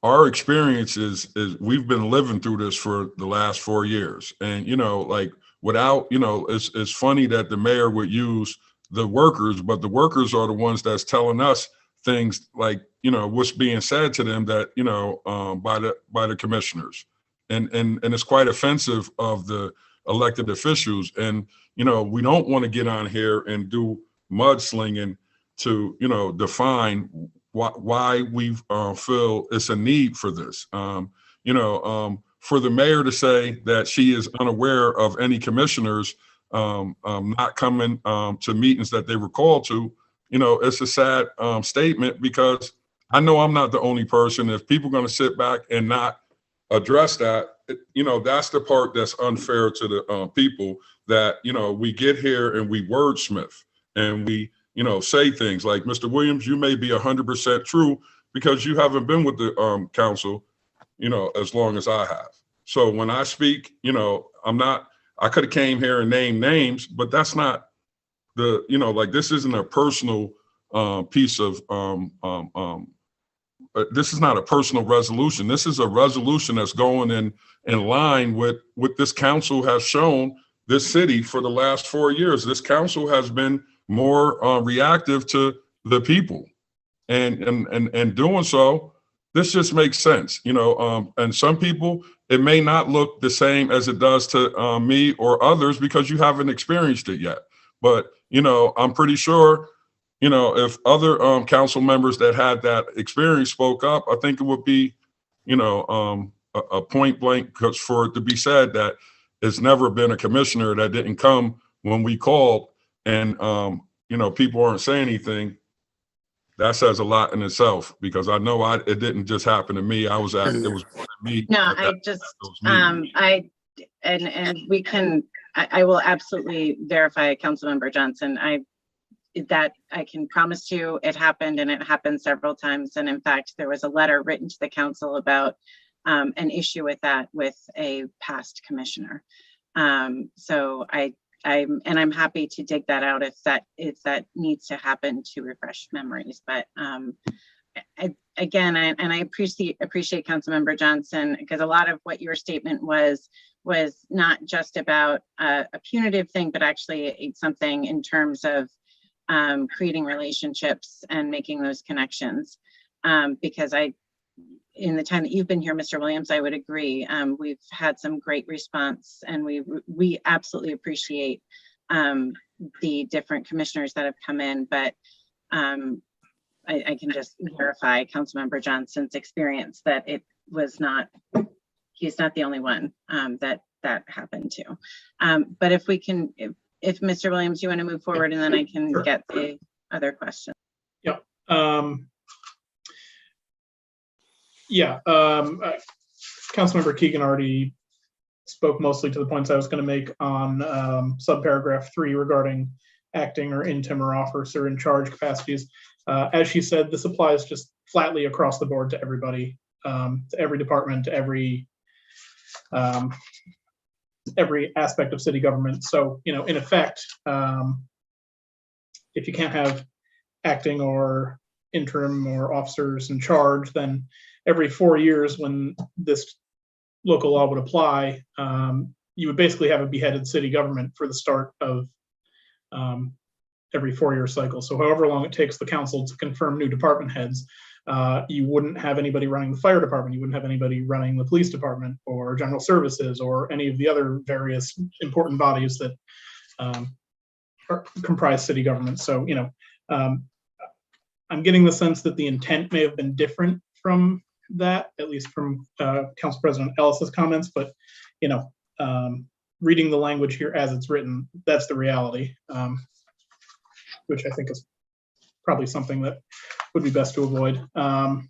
Our experience is we've been living through this for the last 4 years, and like without it's funny that the mayor would use the workers, but the workers are the ones that's telling us things like what's being said to them that by the commissioners, and it's quite offensive of the elected officials. And we don't want to get on here and do mudslinging to define why we feel it's a need for this. For the mayor to say that she is unaware of any commissioners not coming to meetings that they were called to, it's a sad statement, because I know I'm not the only person. If people are going to sit back and not address that, that's the part that's unfair to the people, that, we get here and we wordsmith and we, say things like, Mr. Williams, you may be 100% true because you haven't been with the council, as long as I have. So when I speak, I could have came here and named names, but that's not this isn't a personal piece of, this is not a personal resolution. This is a resolution that's going in line with what this council has shown this city for the last 4 years. This council has been more reactive to the people, and doing so, this just makes sense, and some people, it may not look the same as it does to me or others because you haven't experienced it yet. But, I'm pretty sure, if other council members that had that experience spoke up, I think it would be, a point blank, because for it to be said that it's never been a commissioner that didn't come when we called, and, people aren't saying anything. That says a lot in itself, because I know it didn't just happen to me. I was at, it was me. No, I just, and we can, I will absolutely verify, Councilmember Johnson. I can promise you it happened, and it happened several times. And in fact, there was a letter written to the council about an issue with that with a past commissioner. So I'm happy to dig that out if that needs to happen to refresh memories. But I appreciate Councilmember Johnson, because a lot of what your statement was not just about a punitive thing, but actually something in terms of creating relationships and making those connections. Because in the time that you've been here, Mr. Williams, I would agree. We've had some great response, and we absolutely appreciate the different commissioners that have come in. But I can just verify Councilmember Johnson's experience that it was not, he's not the only one that happened to. But if we can, if Mr. Williams, you want to move forward, and then I can get the other question. Yep. Councilmember Keegan already spoke mostly to the points I was going to make on subparagraph 3 regarding acting or interim or officer in charge capacities. As she said, this applies just flatly across the board to everybody, to every department, to every aspect of city government. So, you know, in effect, if you can't have acting or interim or officers in charge, then every 4 years when this local law would apply, you would basically have a beheaded city government for the start of every 4-year cycle. So however long it takes the council to confirm new department heads, you wouldn't have anybody running the fire department, you wouldn't have anybody running the police department or general services or any of the other various important bodies that comprise city government. So, you know, I'm getting the sense that the intent may have been different from that, at least from Council President Ellis's comments, but, you know, reading the language here as it's written, that's the reality, which I think is probably something that would be best to avoid. And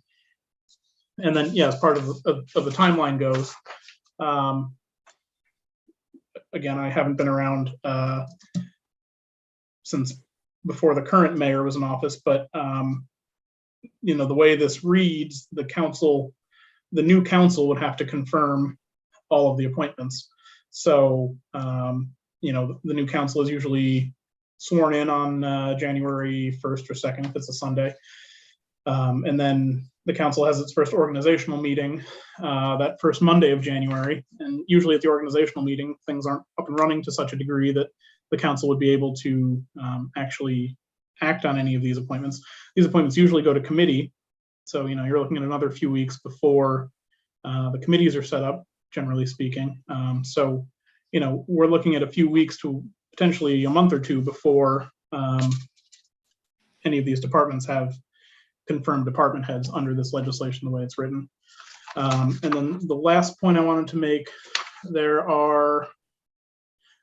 then, yeah, as part of the timeline goes, again, I haven't been around since before the current mayor was in office, but you know, the way this reads, the new council would have to confirm all of the appointments. So, you know, the new council is usually sworn in on January 1st or 2nd, if it's a Sunday. And then the council has its first organizational meeting that first Monday of January. And usually at the organizational meeting, things aren't up and running to such a degree that the council would be able to actually act on any of these appointments. These appointments usually go to committee. So, you know, you're looking at another few weeks before the committees are set up, generally speaking. So, you know, we're looking at a few weeks to potentially a month or two before any of these departments have confirmed department heads under this legislation, the way it's written. And then the last point I wanted to make, there's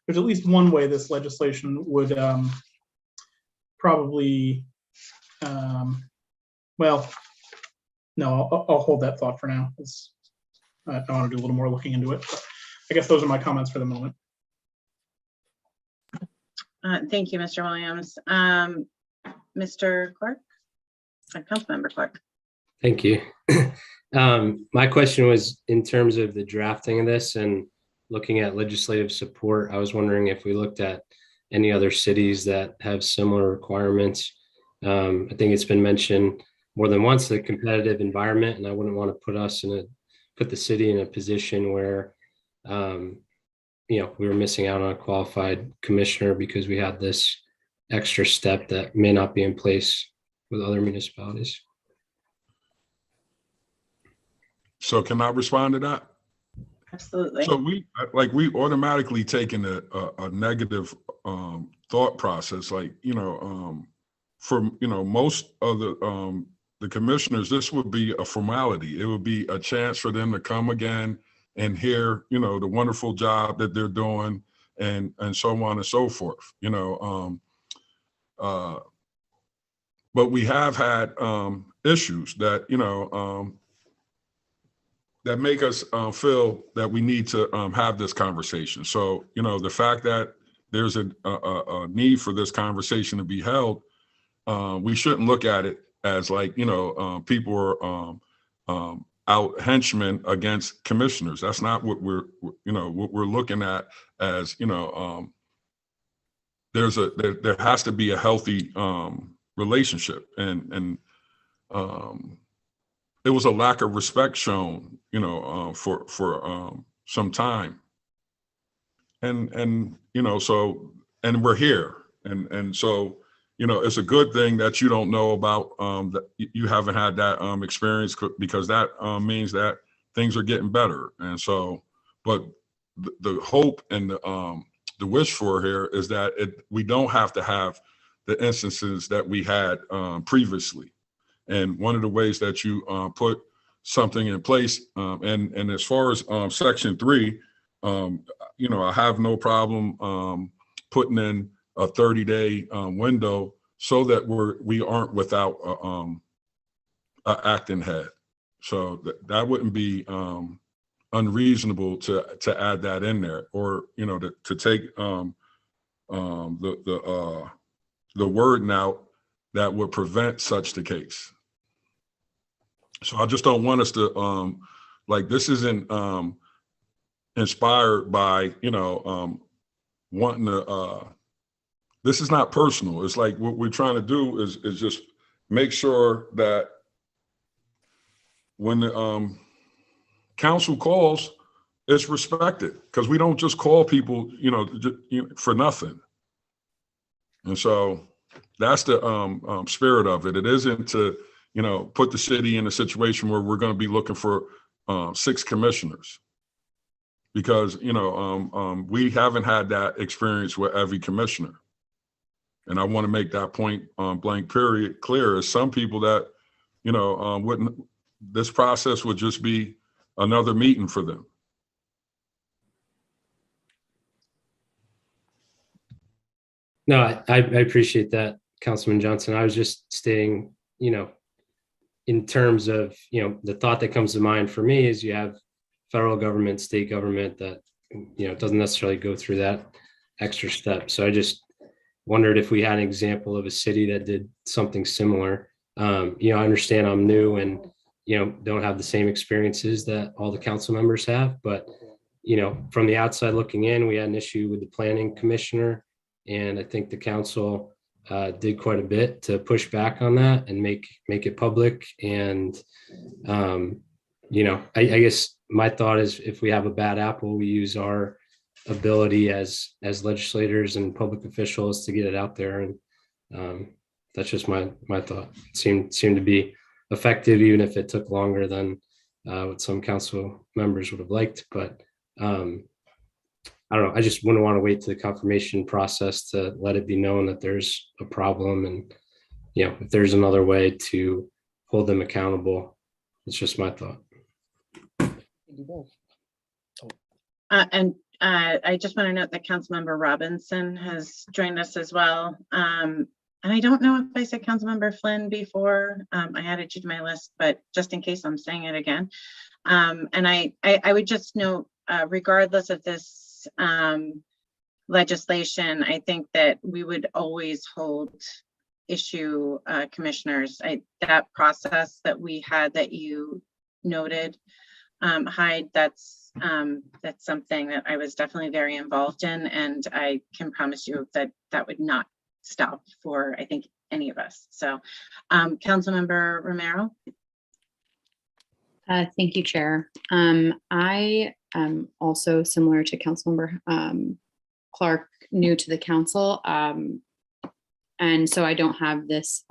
at least one way this legislation would probably, well, no, I'll hold that thought for now. I want to do a little more looking into it. But I guess those are my comments for the moment. Thank you, Mr. Williams. Mr. Clark, Councilmember Clark. Thank you. My question was in terms of the drafting of this and looking at legislative support. I was wondering if we looked at any other cities that have similar requirements. I think it's been mentioned more than once, the competitive environment, and I wouldn't want to put the city in a position where you know, we were missing out on a qualified commissioner because we had this extra step that may not be in place with other municipalities. So can I respond to that? Absolutely. So we automatically taken a negative thought process, like, you know, for, you know, most of the commissioners, this would be a formality. It would be a chance for them to come again and hear, you know, the wonderful job that they're doing and so on and so forth, you know. But we have had issues that, you know, that make us feel that we need to have this conversation. So, you know, the fact that there's a need for this conversation to be held, we shouldn't look at it as like, you know, people are out henchmen against commissioners. That's not what what we're looking at as, you know, there has to be a healthy relationship, and it was a lack of respect shown, you know, for some time, and you know, so, and we're here, and so, you know, it's a good thing that you don't know about that you haven't had that experience, because that means that things are getting better. And so, but the hope and the wish for here is that we don't have to have the instances that we had previously. And one of the ways that you put something in place, and as far as Section 3, you know, I have no problem putting in a 30-day window so that we aren't without an acting head. So that wouldn't be unreasonable to add that in there, or, you know, to take the wording out that would prevent such the case. So I just don't want us to, like, this isn't inspired by, you know, wanting to, this is not personal. It's like what we're trying to do is just make sure that when the council calls, it's respected, because we don't just call people, you know, for nothing. And so that's the spirit of it. It isn't to, you know, put the city in a situation where we're going to be looking for 6 commissioners, because, you know, we haven't had that experience with every commissioner. And I want to make that point blank period clear. As some people that, you know, wouldn't, this process would just be another meeting for them. No, I appreciate that, Councilman Johnson. I was just stating, you know, in terms of, you know, the thought that comes to mind for me is you have federal government, state government that, you know, doesn't necessarily go through that extra step. So I just wondered if we had an example of a city that did something similar. You know, I understand I'm new and, you know, don't have the same experiences that all the council members have, but, you know, from the outside looking in, we had an issue with the planning commissioner. And I think the council did quite a bit to push back on that and make it public. And, you know, I guess my thought is, if we have a bad apple, we use our ability as legislators and public officials to get it out there. And that's just my thought. It seemed to be effective, even if it took longer than what some council members would have liked. But I don't know. I just wouldn't want to wait to the confirmation process to let it be known that there's a problem. And, you know, if there's another way to hold them accountable, it's just my thought. I just want to note that Councilmember Robinson has joined us as well. And I don't know if I said Councilmember Flynn before. I added you to my list, but just in case, I'm saying it again. And I would just note, regardless of this legislation, I think that we would always hold issue commissioners. That process that we had that you noted, Hyde, that's something that I was definitely very involved in, and I can promise you that that would not stop for, I think, any of us. So Councilmember Romero. Thank you, Chair. I am also, similar to Councilmember Clark, new to the council. And so I don't have this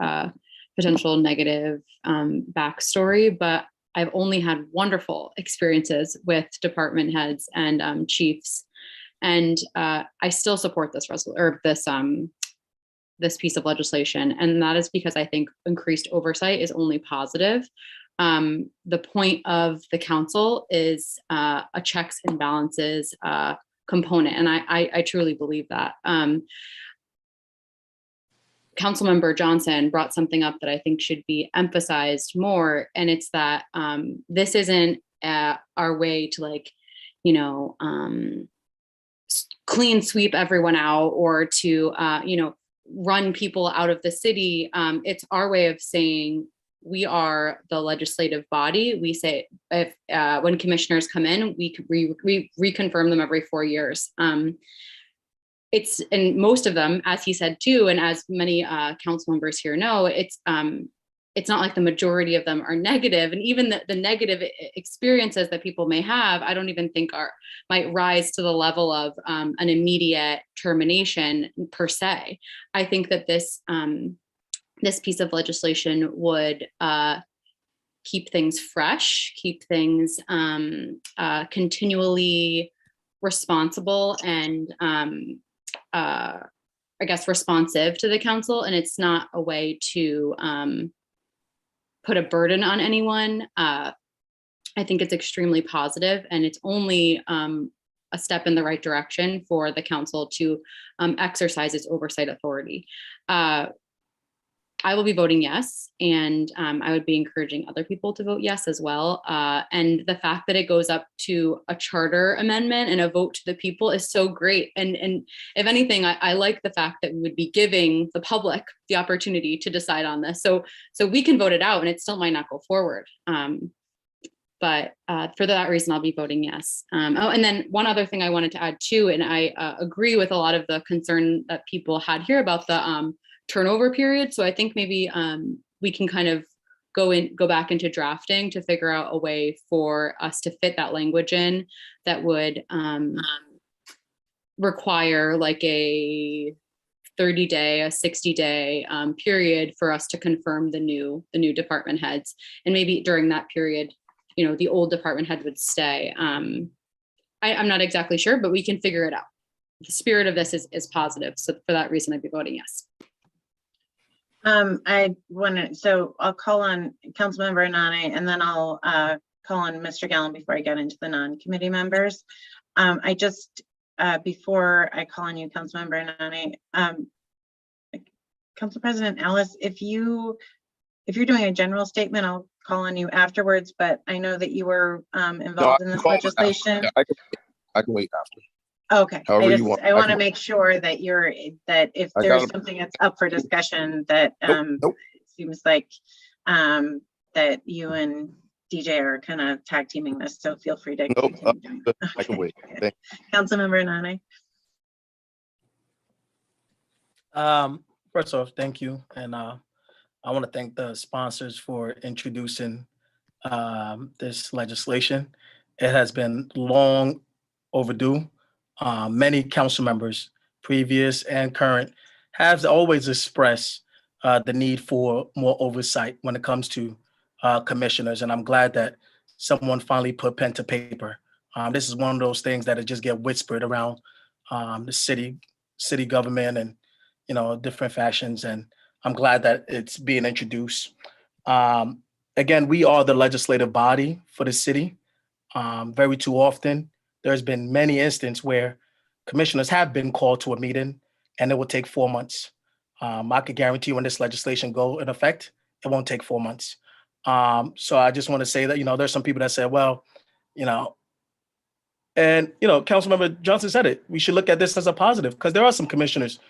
potential negative backstory, but I've only had wonderful experiences with department heads and chiefs. And I still support this this piece of legislation. And that is because I think increased oversight is only positive. The point of the council is a checks and balances component. And I truly believe that. Councilmember Johnson brought something up that I think should be emphasized more. And it's that this isn't our way to, like, you know, clean sweep everyone out, or to, you know, run people out of the city. It's our way of saying, we are the legislative body. We say, if when commissioners come in, we reconfirm them every 4 years. It's, and most of them, as he said too, and as many council members here know, it's not like the majority of them are negative. And even the negative experiences that people may have, I don't even think might rise to the level of an immediate termination per se. I think that this piece of legislation would keep things fresh, keep things continually responsible and I guess responsive to the council. And it's not a way to put a burden on anyone. I think it's extremely positive, and it's only a step in the right direction for the council to exercise its oversight authority. I will be voting yes, and I would be encouraging other people to vote yes as well. And the fact that it goes up to a charter amendment and a vote to the people is so great. And if anything, I like the fact that we would be giving the public the opportunity to decide on this. So we can vote it out, and it still might not go forward. But for that reason, I'll be voting yes. Oh, and then one other thing I wanted to add too, and I agree with a lot of the concern that people had here about the turnover period. So I think maybe we can kind of go back into drafting to figure out a way for us to fit that language in that would require like a 30-day, a 60-day period for us to confirm the new department heads. And maybe during that period, you know, the old department head would stay. I'm not exactly sure, but we can figure it out. The spirit of this is positive. So for that reason, I'd be voting yes. So I'll call on Councilmember Anane, and then I'll call on Mr. Gallen before I get into the non-committee members. I just, before I call on you, Councilmember Anane, Council President Ellis, if you're doing a general statement, I'll call on you afterwards, but I know that you were involved in this legislation. I can wait after. Okay, However you want. I want to make sure that if there's something that's up for discussion, that Nope. it seems like that you and DJ are kind of tag teaming this, so feel free to Nope. continue doing that. I can wait. Thank Councilmember Anane. First off, thank you. And I want to thank the sponsors for introducing this legislation. It has been long overdue. Many council members, previous and current, have always expressed the need for more oversight when it comes to commissioners. And I'm glad that someone finally put pen to paper. This is one of those things that just get whispered around the city government and, you know, different fashions. And I'm glad that it's being introduced. Again, we are the legislative body for the city. Very too often, there's been many instances where commissioners have been called to a meeting and it will take 4 months. I could guarantee when this legislation go in effect, it won't take 4 months. So I just want to say that, you know, there's some people that say, well, you know, and, you know, Councilmember Johnson said it, we should look at this as a positive because there are some commissioners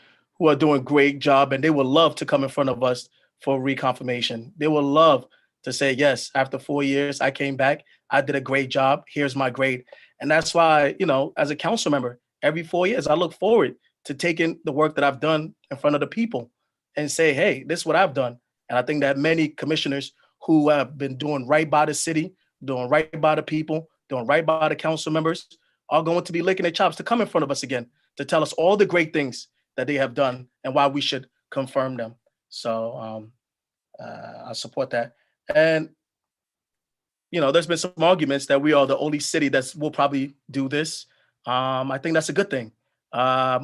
who are doing a great job and they would love to come in front of us for reconfirmation. They would love to say, yes, after 4 years, I came back, I did a great job, here's my grade. And that's why, you know, as a council member, every 4 years, I look forward to taking the work that I've done in front of the people and say, hey, this is what I've done. And I think that many commissioners who have been doing right by the city, doing right by the people, doing right by the council members are going to be licking their chops to come in front of us again, to tell us all the great things that they have done and why we should confirm them. So I support that. And, you know, there's been some arguments that we are the only city that will probably do this. I think that's a good thing.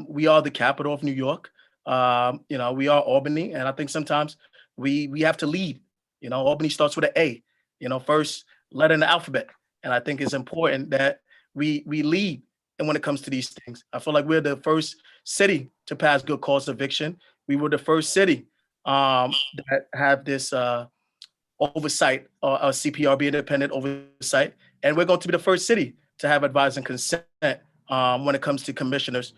We are the capital of New York. You know, we are Albany. And I think sometimes we have to lead. You know, Albany starts with an A, you know, first letter in the alphabet. And I think it's important that we lead. And when it comes to these things, I feel like we're the first city to pass good cause eviction. We were the first city that have this oversight, or CPRB independent oversight. And we're going to be the first city to have advice and consent when it comes to commissioners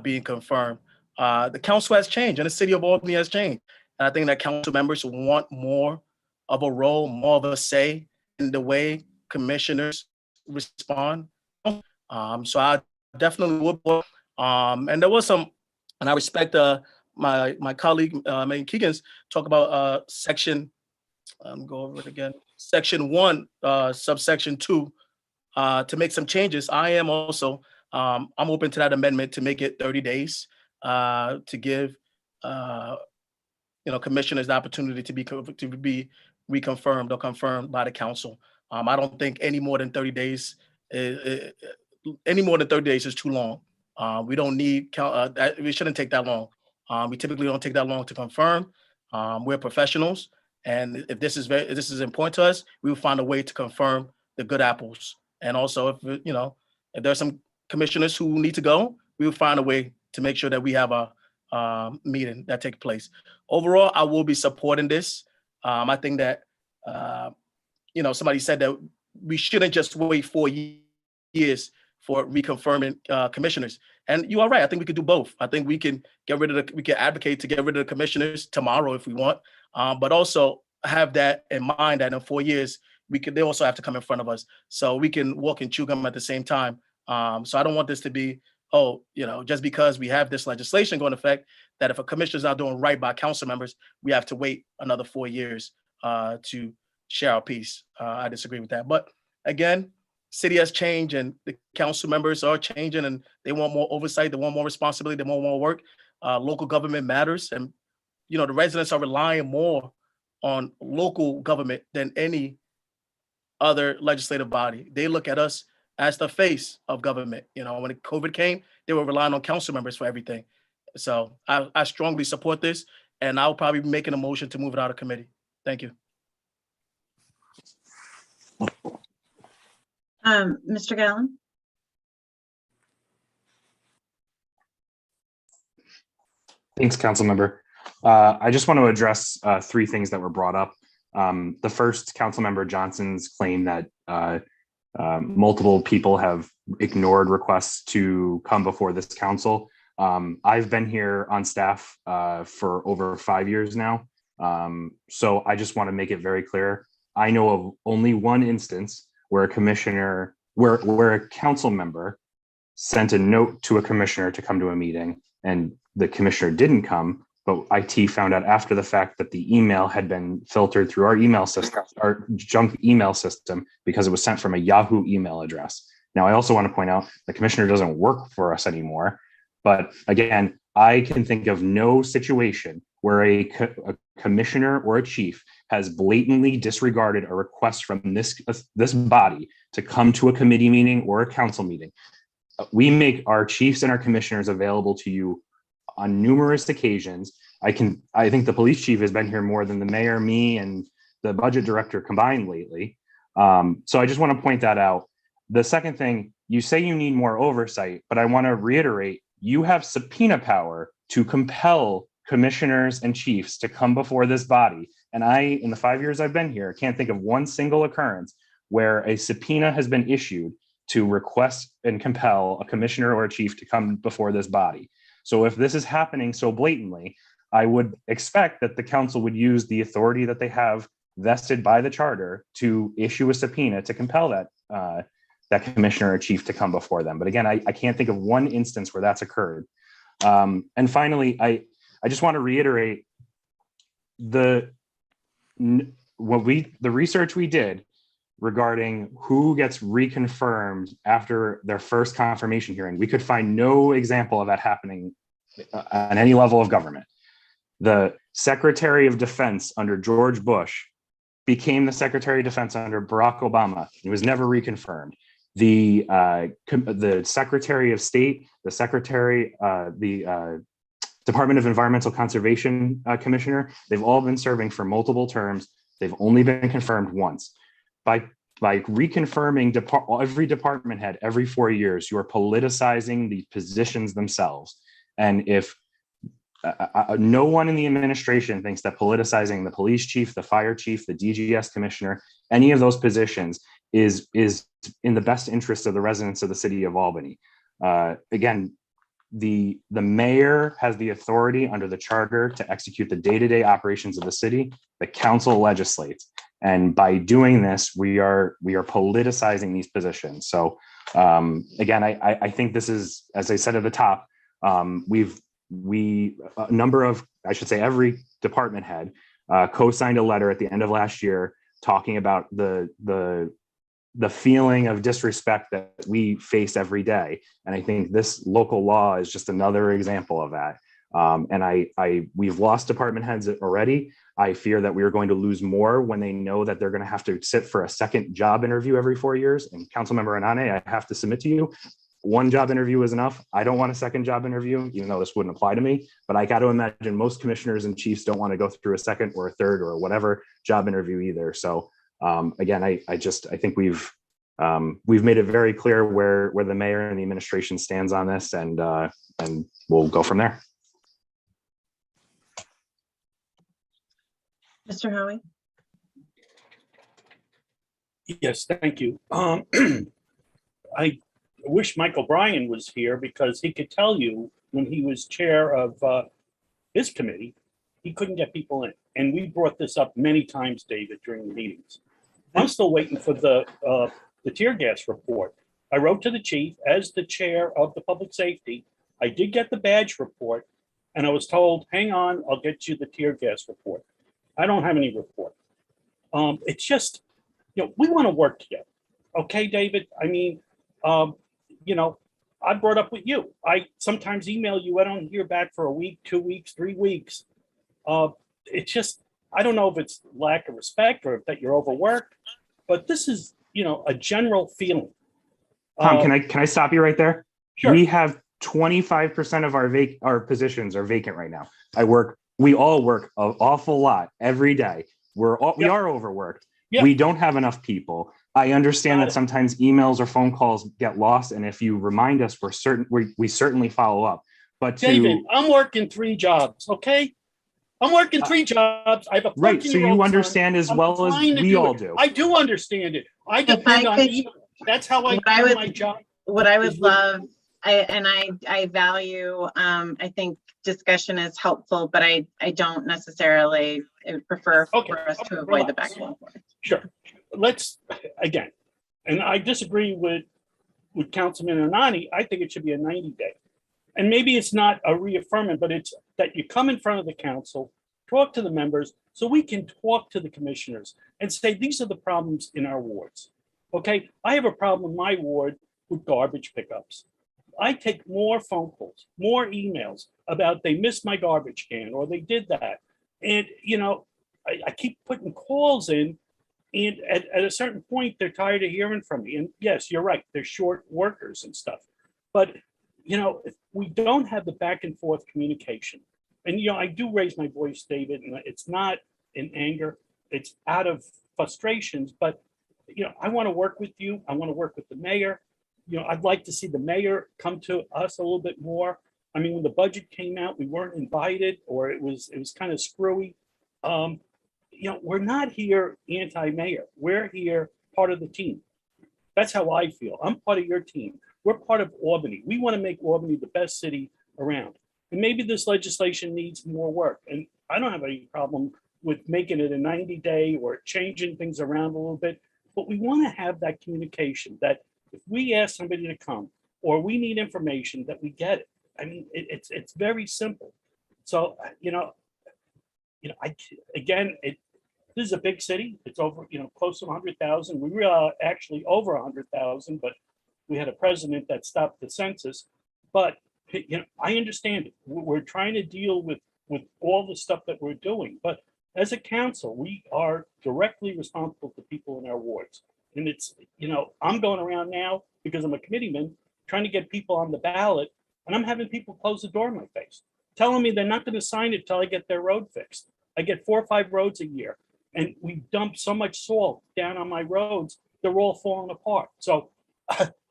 being confirmed. The council has changed and the city of Albany has changed. And I think that council members want more of a role, more of a say in the way commissioners respond. So I definitely would. And there was some, and I respect my colleague, Megan Keegan's talk about section, go over it again, section 1, subsection 2, to make some changes. I am also, I'm open to that amendment to make it 30 days to give, you know, commissioners the opportunity to be reconfirmed or confirmed by the council. I don't think any more than 30 days is too long. We don't need, we shouldn't take that long. We typically don't take that long to confirm. We're professionals. And if this is important to us, we will find a way to confirm the good apples. And also, if you know, if there's some commissioners who need to go, we will find a way to make sure that we have a meeting that takes place. Overall, I will be supporting this. I think that, somebody said that we shouldn't just wait 4 years for reconfirming commissioners. And you are right. I think we could do both. I think we can we can advocate to get rid of the commissioners tomorrow if we want, but also have that in mind that in 4 years, they also have to come in front of us so we can walk and chew gum at the same time. So I don't want this to be, just because we have this legislation going into effect, that if a commissioner's not doing right by council members, we have to wait another 4 years to share our piece. I disagree with that. But again, city has changed and the council members are changing and they want more oversight, they want more responsibility, they want more work. Local government matters. And, the residents are relying more on local government than any other legislative body. They look at us as the face of government. When COVID came, they were relying on council members for everything. So I strongly support this, and I'll probably be making a motion to move it out of committee. Thank you. Mr. Gallen? Thanks, Councilmember. I just want to address 3 things that were brought up. The first, Councilmember Johnson's claim that multiple people have ignored requests to come before this council. I've been here on staff for over 5 years now. So I just want to make it very clear. I know of only one instance where a commissioner, where a council member sent a note to a commissioner to come to a meeting and the commissioner didn't come, but IT found out after the fact that the email had been filtered through our email system, our junk email system, because it was sent from a Yahoo email address. Now, I also want to point out the commissioner doesn't work for us anymore. But again, I can think of no situation where a commissioner or a chief has blatantly disregarded a request from this body to come to a committee meeting or a council meeting. We make our chiefs and our commissioners available to you on numerous occasions. I think the police chief has been here more than the mayor, me, and the budget director combined lately. So I just want to point that out. The second thing, you say you need more oversight, but I want to reiterate, you have subpoena power to compel commissioners and chiefs to come before this body. And in the 5 years I've been here, can't think of one single occurrence where a subpoena has been issued to request and compel a commissioner or a chief to come before this body. So if this is happening so blatantly, I would expect that the council would use the authority that they have vested by the charter to issue a subpoena to compel that commissioner or chief to come before them. But again, I can't think of one instance where that's occurred. And finally, I just want to reiterate the research we did regarding who gets reconfirmed after their first confirmation hearing. We could find no example of that happening on any level of government. The Secretary of Defense under George Bush became the Secretary of Defense under Barack Obama. He was never reconfirmed. The Secretary of State, the Department of Environmental Conservation Commissioner, they've all been serving for multiple terms. They've only been confirmed once. By reconfirming every department head every 4 years, you are politicizing the positions themselves. And if no one in the administration thinks that politicizing the police chief, the fire chief, the DGS commissioner, any of those positions is in the best interest of the residents of the city of Albany. Again, the mayor has the authority under the charter to execute the day-to-day operations of the city. The council legislates. And by doing this, we are politicizing these positions. So again, I think this is, as I said at the top, a number of, I should say, every department head co-signed a letter at the end of last year talking about the feeling of disrespect that we face every day. And I think this local law is just another example of that. And we've lost department heads already. I fear that we are going to lose more when they know that they're going to have to sit for a second job interview every 4 years. And Councilmember Anane, I have to submit to you, one job interview is enough. I don't want a second job interview, even though this wouldn't apply to me. But I got to imagine most commissioners and chiefs don't want to go through a second or a third or whatever job interview either. So again, I think we've made it very clear where the mayor and the administration stands on this, and we'll go from there. Mr. Howie? Yes, thank you. I wish Michael Bryan was here because he could tell you when he was chair of his committee, he couldn't get people in. And we brought this up many times, David, during the meetings. I'm still waiting for the tear gas report. I wrote to the chief as the chair of the public safety. I did get the badge report and I was told, hang on, I'll get you the tear gas report. I don't have any report. It's just, we want to work together. Okay, David? I mean, I brought up with you. I sometimes email you. I don't hear back for a week, 2 weeks, 3 weeks. It's just, I don't know if it's lack of respect or that you're overworked, but this is, a general feeling. Tom, can I stop you right there? Sure. We have 25% of our positions are vacant right now. We all work an awful lot every day. We are overworked. Yep. We don't have enough people. I understand that sometimes emails or phone calls get lost, and if you remind us, we certainly follow up. But David, I'm working 3 jobs, okay? I'm working 3 jobs. I have a right. So you understand as well as we all do. I do understand it. I depend on email. That's how I do my job. What I would love, I value, I think discussion is helpful, but I don't necessarily prefer for us to avoid the back and forth. Sure. Let's, again, and I disagree with Councilman Anani. I think it should be a 90-day. And maybe it's not a reaffirmment, but it's that you come in front of the council, talk to the members, so we can talk to the commissioners and say, these are the problems in our wards. Okay, I have a problem in my ward with garbage pickups. I take more phone calls, more emails about they missed my garbage can or they did that. And, I keep putting calls in, and at a certain point, they're tired of hearing from me. And yes, you're right, they're short workers and stuff. But, if we don't have the back and forth communication, and, I do raise my voice, David, and it's not in anger, it's out of frustrations, but, I want to work with you. I want to work with the mayor. I'd like to see the mayor come to us a little bit more. I mean, when the budget came out, we weren't invited, or it was kind of screwy. We're not here anti-mayor. We're here part of the team. That's how I feel. I'm part of your team. We're part of Albany. We want to make Albany the best city around. And maybe this legislation needs more work. And I don't have any problem with making it a 90-day or changing things around a little bit. But we want to have that communication that if we ask somebody to come or we need information, that we get it. I mean, it's very simple. So, this is a big city. It's over, close to 100,000. We are actually over 100,000, but we had a president that stopped the census. But, I understand it. We're trying to deal with all the stuff that we're doing. But as a council, we are directly responsible to people in our wards. And it's, I'm going around now because I'm a committeeman trying to get people on the ballot, and I'm having people close the door in my face, telling me they're not going to sign it till I get their road fixed. I get 4 or 5 roads a year, and we dump so much salt down on my roads, they're all falling apart. So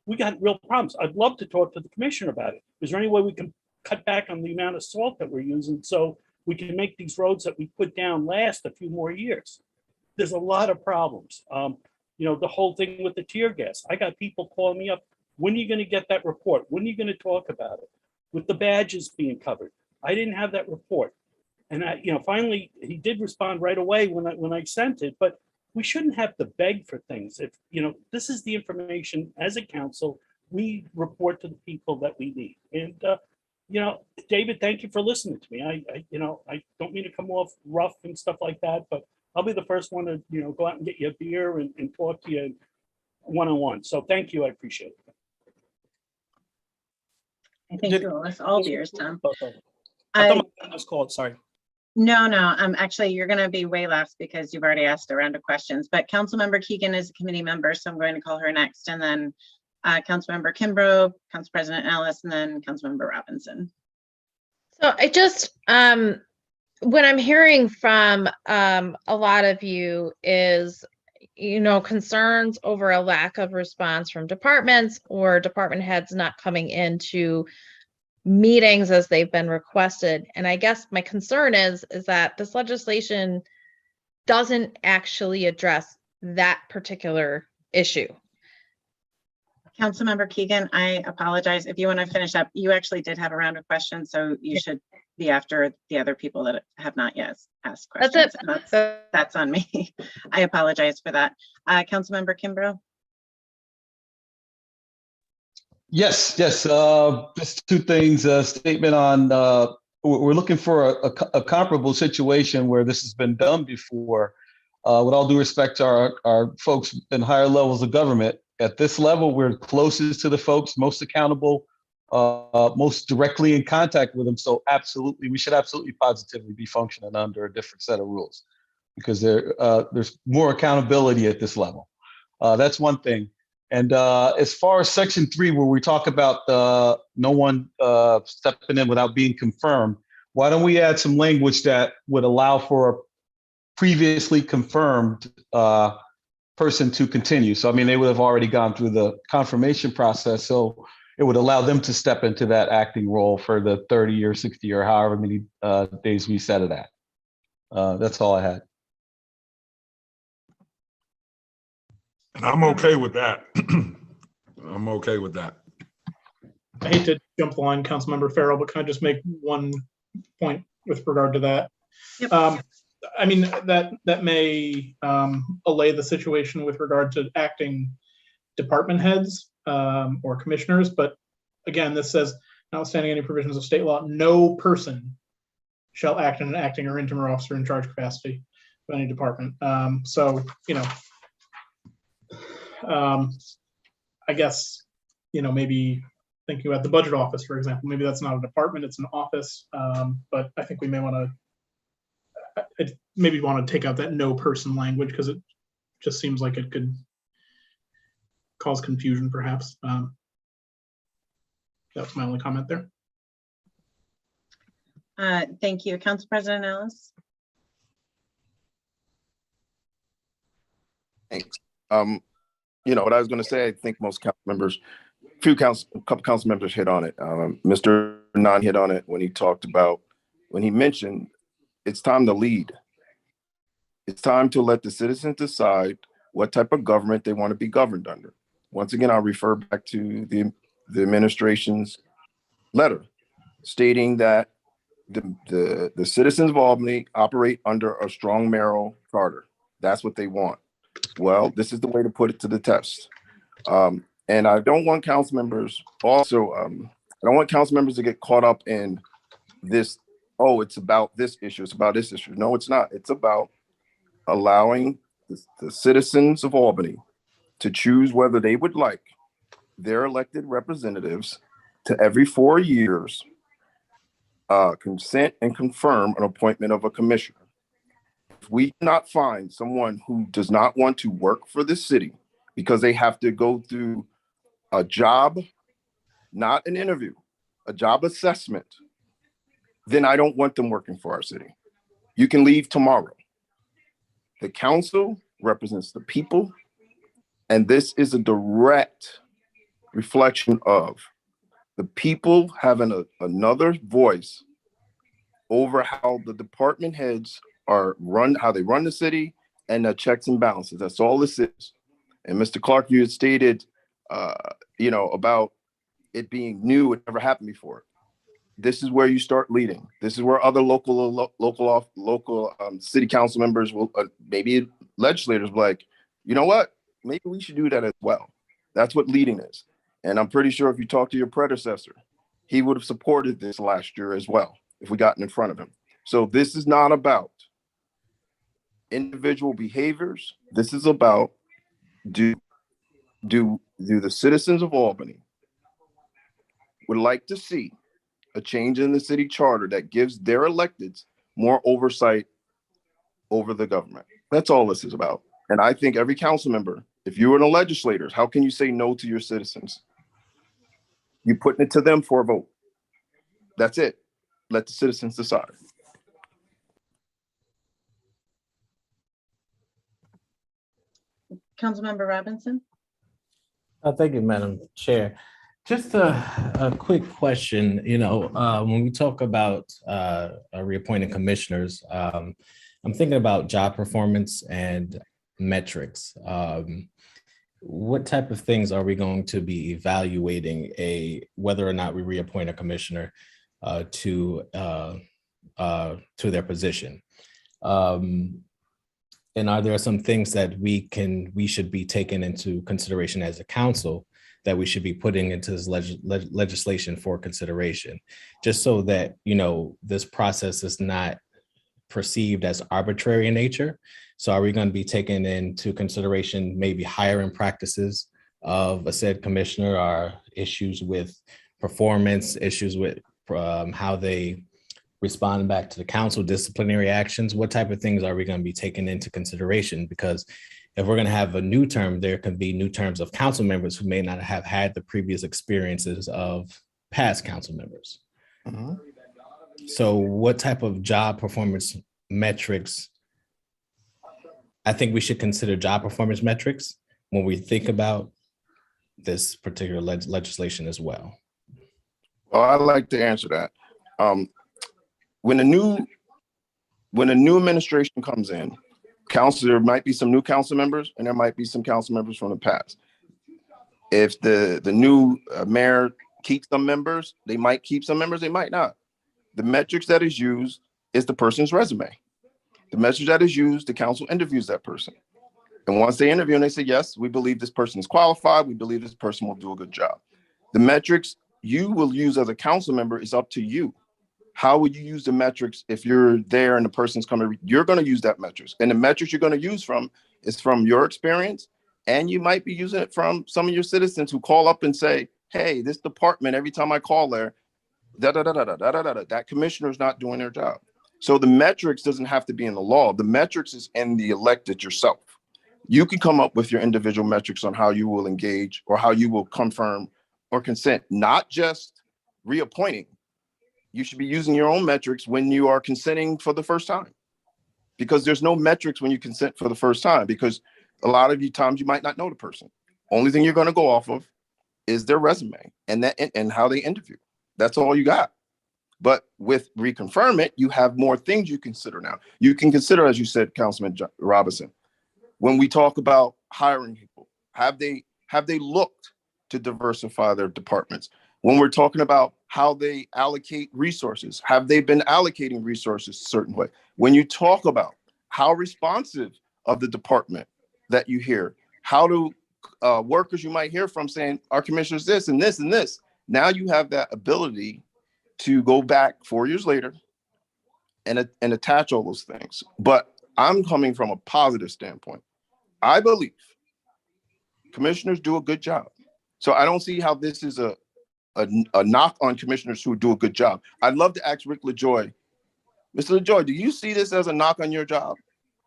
we got real problems. I'd love to talk to the commissioner about it. Is there any way we can cut back on the amount of salt that we're using so we can make these roads that we put down last a few more years? There's a lot of problems. The whole thing with the tear gas. I got people calling me up. When are you going to get that report? When are you going to talk about it? With the badges being covered, I didn't have that report. And finally, he did respond right away when I sent it. But we shouldn't have to beg for things. If this is the information as a council, we report to the people that we need. And David, thank you for listening to me. I don't mean to come off rough and stuff like that, but I'll be the first one to go out and get you a beer and talk to you one-on-one. So thank you. I appreciate it. I think you'll us all beers, Tom. I thought my was called. Sorry. No. Actually, you're going to be way last because you've already asked a round of questions. But Councilmember Keegan is a committee member, so I'm going to call her next, and then Councilmember Kimbrough, Council President Ellis, and then Councilmember Robinson. So I just, what I'm hearing from a lot of you is, concerns over a lack of response from departments or department heads not coming into meetings as they've been requested. And I guess my concern is that this legislation doesn't actually address that particular issue. Councilmember Keegan, I apologize. If you want to finish up, you actually did have a round of questions, so you should be after the other people that have not yet asked questions. That's it. And that's on me. I apologize for that. Councilmember Kimbrough? Yes. Just two things. A statement on, we're looking for a comparable situation where this has been done before. With all due respect to our folks in higher levels of government, at this level, we're closest to the folks, most accountable, most directly in contact with them. So absolutely, we should absolutely positively be functioning under a different set of rules because there's more accountability at this level. That's one thing. And as far as Section 3, where we talk about no one stepping in without being confirmed, why don't we add some language that would allow for a previously confirmed person to continue? So, I mean, they would have already gone through the confirmation process. So it would allow them to step into that acting role for the 30 or 60 or however many days we set it at. That's all I had. And I'm okay with that. I'm okay with that. I hate to jump the line, Councilmember Farrell, but can I just make one point with regard to that? Yep. I mean, that may allay the situation with regard to acting department heads or commissioners, but again, this says, notwithstanding any provisions of state law, no person shall act in an acting or interim officer in charge capacity of any department. So, you know, I guess, you know, maybe thinking about the budget office, for example, maybe that's not a department, it's an office, but I think we may want to take out that no person language because it just seems like it could cause confusion, perhaps. That's my only comment there. Thank you. Council President Ellis? Thanks. You know what I was going to say. I think most council members, a couple council members hit on it. Mr. Nan hit on it when he mentioned it's time to lead. It's time to let the citizens decide what type of government they want to be governed under. Once again, I'll refer back to the administration's letter stating that the citizens of Albany operate under a strong mayoral charter. That's what they want. Well, this is the way to put it to the test. And I don't want council members also, I don't want council members to get caught up in this, oh, it's about this issue, it's about this issue. No, it's not. It's about allowing the citizens of Albany to choose whether they would like their elected representatives to every 4 years consent and confirm an appointment of a commissioner. If we cannot find someone who does not want to work for the city because they have to go through a job, not an interview, a job assessment, then I don't want them working for our city. You can leave tomorrow. The council represents the people, and this is a direct reflection of the people having another voice over how the department heads are run, how they run the city, and the checks and balances. That's all this is. And Mr. Clark, you had stated, you know, about it being new, it never happened before. This is where you start leading. This is where other local city council members will, maybe legislators, will like, you know what? Maybe we should do that as well. That's what leading is. And I'm pretty sure if you talk to your predecessor, he would have supported this last year as well, if we gotten in front of him. So this is not about individual behaviors. This is about do the citizens of Albany would like to see a change in the city charter that gives their electeds more oversight over the government. That's all this is about. And I think every council member, if you were in a legislator, how can you say no to your citizens? You're putting it to them for a vote. That's it. Let the citizens decide. Councilmember Robinson? Thank you, Madam Chair. Just a quick question, when we talk about reappointing commissioners, I'm thinking about job performance and metrics. What type of things are we going to be evaluating whether or not we reappoint a commissioner to their position? And are there some things that we should be taking into consideration as a council that we should be putting into this legislation for consideration, just so that, this process is not perceived as arbitrary in nature? So are we going to be taking into consideration maybe hiring practices of a said commissioner, or issues with performance, issues with how they respond back to the council, disciplinary actions? What type of things are we going to be taking into consideration? Because if we're going to have a new term, there can be new terms of council members who may not have had the previous experiences of past council members. So what type of job performance metrics? I think we should consider job performance metrics when we think about this particular legislation as well. Well, I'd like to answer that. When a new administration comes in, there might be some new council members, and there might be some council members from the past. If the new mayor keeps some members, they might keep some members, they might not. The metrics that is used is the person's resume. The metric that is used, the council interviews that person. And once they interview and they say, yes, we believe this person is qualified, we believe this person will do a good job. The metrics you will use as a council member is up to you. How would you use the metrics if you're there and the person's coming? You're going to use that metrics. And the metrics you're going to use is from your experience. And you might be using it from some of your citizens who call up and say, hey, this department, every time I call there, that commissioner is not doing their job. So the metrics doesn't have to be in the law. The metrics is in the elected yourself. You can come up with your individual metrics on how you will engage or how you will confirm or consent, not just reappointing. You should be using your own metrics when you are consenting for the first time, because there's no metrics when you consent for the first time, because a lot of times you might not know the person. Only thing you're going to go off of is their resume and how they interview. That's all you got. But with reconfirmment, you have more things you consider now. You can consider, as you said, Councilman Robinson, when we talk about hiring people, have they looked to diversify their departments? When we're talking about how they allocate resources, have they been allocating resources a certain way? When you talk about how responsive of the department that you hear, how do workers you might hear from saying, our commissioner's this and this and this. Now you have that ability to go back 4 years later and attach all those things. But I'm coming from a positive standpoint. I believe commissioners do a good job. So I don't see how this is a knock on commissioners who do a good job. I'd love to ask Rick LaJoy, Mr. LaJoy, do you see this as a knock on your job?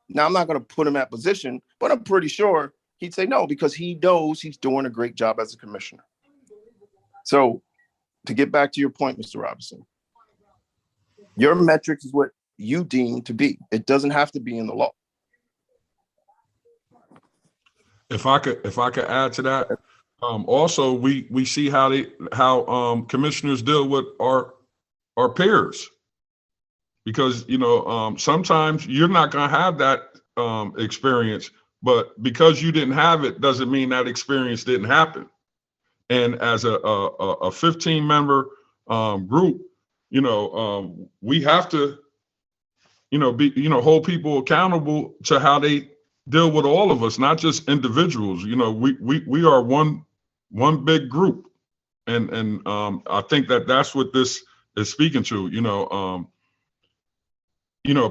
Now, I'm not going to put him at position, but I'm pretty sure he'd say no, because he knows he's doing a great job as a commissioner. So to get back to your point, Mr. Robinson, your metrics is what you deem to be. It doesn't have to be in the law. If I could add to that, also we see how commissioners deal with our peers, because sometimes you're not going to have that experience, but because you didn't have it doesn't mean that experience didn't happen. And as a 15 member group, we have to hold people accountable to how they deal with all of us, not just individuals. We are one big group, and I think that's what this is speaking to.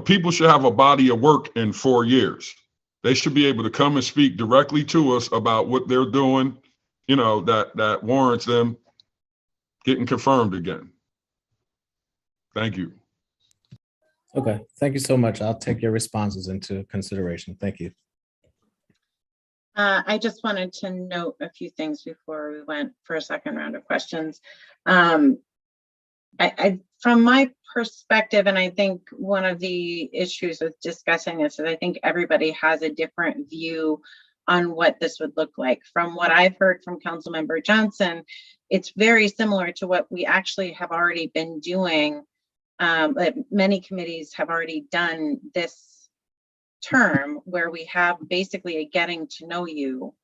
People should have a body of work in 4 years. They should be able to come and speak directly to us about what they're doing, that warrants them getting confirmed again. Thank you. Okay, thank you so much. I'll take your responses into consideration. Thank you. I just wanted to note a few things before we went for a second round of questions. From my perspective, and I think one of the issues with discussing this is I think everybody has a different view on what this would look like. From what I've heard from Councilmember Johnson, it's very similar to what we actually have already been doing. That many committees have already done this term, where we have basically a getting to know you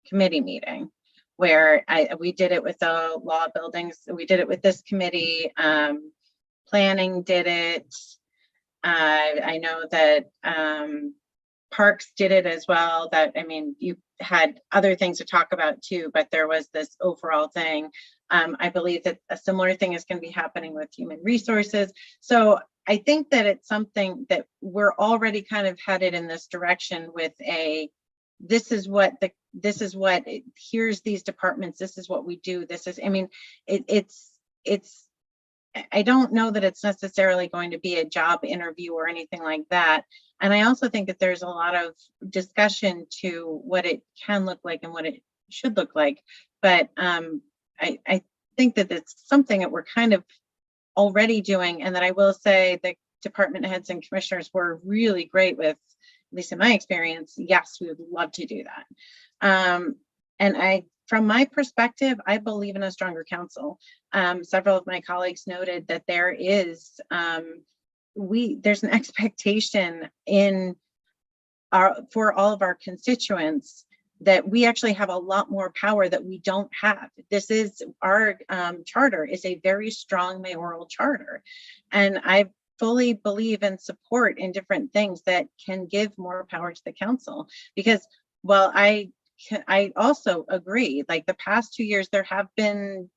committee meeting, where we did it with the law buildings, we did it with this committee, planning did it. I know that Parks did it as well. That, I mean, you had other things to talk about too, but there was this overall thing. I believe that a similar thing is going to be happening with human resources. So I think that it's something that we're already kind of headed in this direction with here's these departments, this is what we do. This is, I mean, I don't know that it's necessarily going to be a job interview or anything like that. And I also think that there's a lot of discussion to what it can look like and what it should look like. But I think that it's something that we're kind of already doing, and that I will say the department heads and commissioners were really great with, at least in my experience. Yes, we would love to do that. And from my perspective, I believe in a stronger council. Several of my colleagues noted that there's an expectation for all of our constituents that we actually have a lot more power that we don't have. This is our charter is a very strong mayoral charter, and I fully believe and support in different things that can give more power to the council. Because while I also agree, like the past 2 years, there have been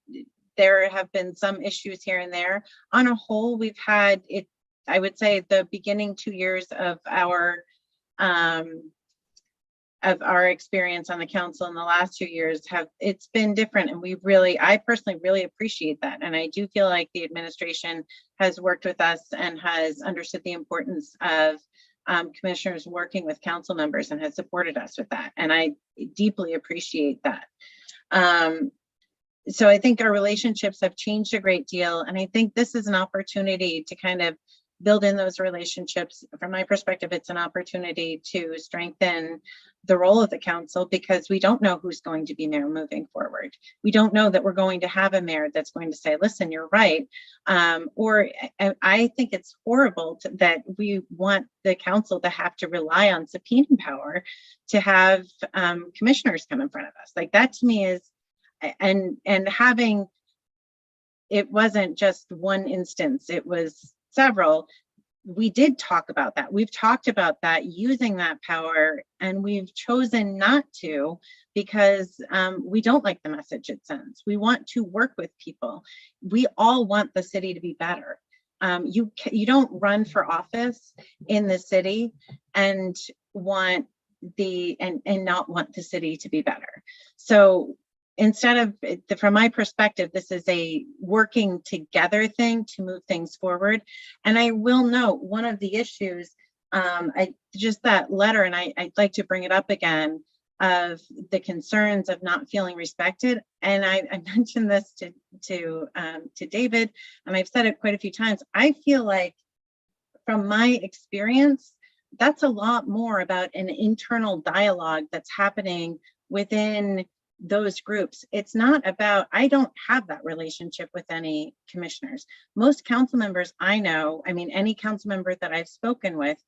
some issues here and there. On a whole, we've had it. I would say the beginning 2 years of our experience on the council in the last 2 years it's been different, and I personally really appreciate that. And I do feel like the administration has worked with us and has understood the importance of commissioners working with council members and has supported us with that. And I deeply appreciate that. So I think our relationships have changed a great deal. And I think this is an opportunity to kind of build in those relationships. From my perspective, it's an opportunity to strengthen the role of the council, because we don't know who's going to be mayor moving forward. We don't know that we're going to have a mayor that's going to say, listen, you're right. Or I think it's horrible that we want the council to have to rely on subpoena power to have commissioners come in front of us. Like, that to me is, and having, it wasn't just one instance, it was several. We did talk about that. We've talked about that, using that power, and we've chosen not to, because we don't like the message it sends. We want to work with people. We all want the city to be better. You don't run for office in the city and not want the city to be better. So instead of, from my perspective, this is a working together thing to move things forward. And I will note one of the issues, just that letter, and I'd like to bring it up again, of the concerns of not feeling respected. And I mentioned this to David, and I've said it quite a few times. I feel like, from my experience, that's a lot more about an internal dialogue that's happening within those groups. It's not about, I don't have that relationship with any commissioners. Most council members I know, I mean, any council member that I've spoken with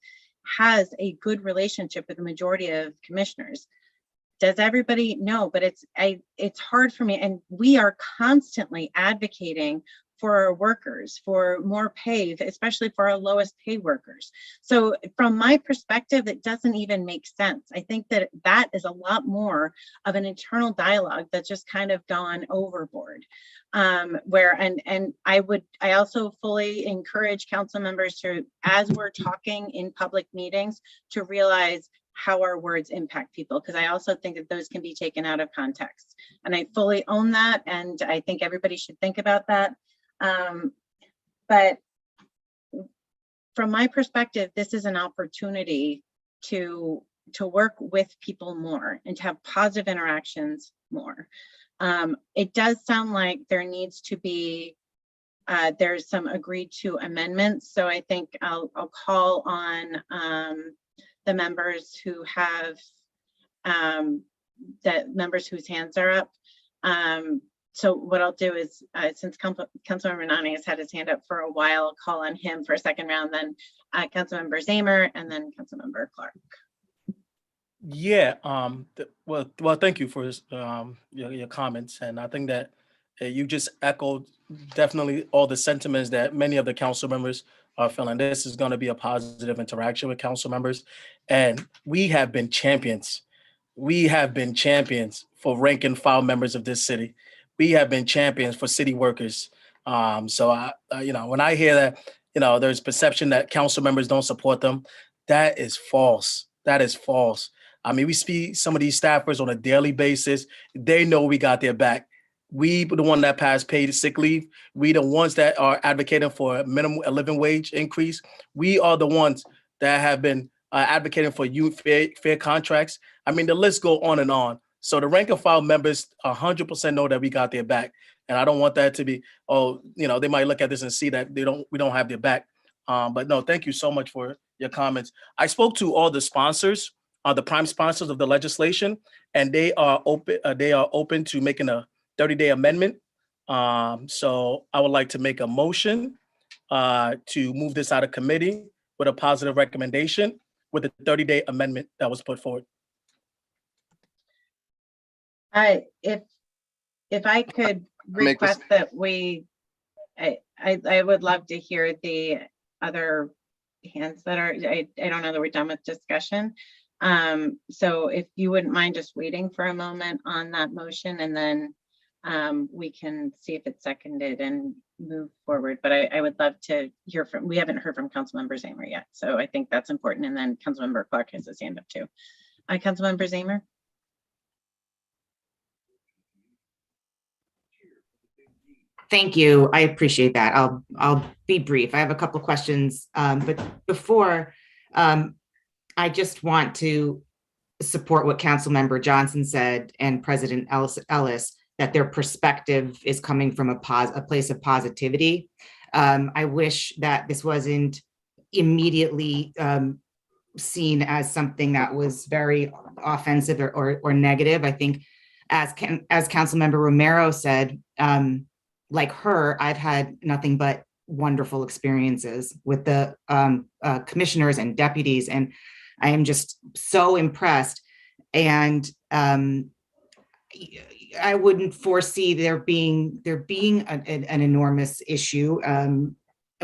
has a good relationship with the majority of commissioners. Does everybody? No, but it's hard for me. And we are constantly advocating for our workers, for more pay, especially for our lowest paid workers. So from my perspective, it doesn't even make sense. I think that is a lot more of an internal dialogue that's just kind of gone overboard. I also fully encourage council members to, as we're talking in public meetings, to realize how our words impact people, because I also think that those can be taken out of context. And I fully own that, and I think everybody should think about that. But from my perspective, this is an opportunity to work with people more and to have positive interactions more. It does sound like there needs to be, there's some agreed to amendments. So I think I'll call on the members who have that members whose hands are up. So what I'll do is, since Councilmember Nani has had his hand up for a while, I'll call on him for a second round, then Councilmember Zamer, and then Councilmember Clark. Yeah, well, thank you for your comments, and I think that you just echoed definitely all the sentiments that many of the council members are feeling. This is going to be a positive interaction with council members, and we have been champions. We have been champions for rank and file members of this city. We have been champions for city workers. So when I hear that, there's perception that council members don't support them, that is false. That is false. I mean, we see some of these staffers on a daily basis. They know we got their back. We the one that passed paid sick leave. We the ones that are advocating for a living wage increase. We are the ones that have been advocating for fair contracts. I mean, the list go on and on. So the rank and file members 100% know that we got their back. And I don't want that to be, they might look at this and see that we don't have their back. But no, thank you so much for your comments. I spoke to all the sponsors, the prime sponsors of the legislation, and they are open to making a 30-day amendment. So I would like to make a motion to move this out of committee with a positive recommendation with the 30-day amendment that was put forward. If I could request that I would love to hear the other hands that are, I don't know that we're done with discussion. So if you wouldn't mind just waiting for a moment on that motion, and then we can see if it's seconded and move forward. But I would love to hear we haven't heard from Councilmember Zamer yet. So I think that's important. And then Councilmember Clark has his hand up too. Councilmember Zamer. Thank you. I appreciate that. I'll be brief. I have a couple of questions, but before, I just want to support what Councilmember Johnson said and President Ellis, that their perspective is coming from a place of positivity. I wish that this wasn't immediately seen as something that was very offensive or negative. I think, as Councilmember Romero said, like her, I've had nothing but wonderful experiences with the commissioners and deputies, and I am just so impressed. And I wouldn't foresee there being an enormous issue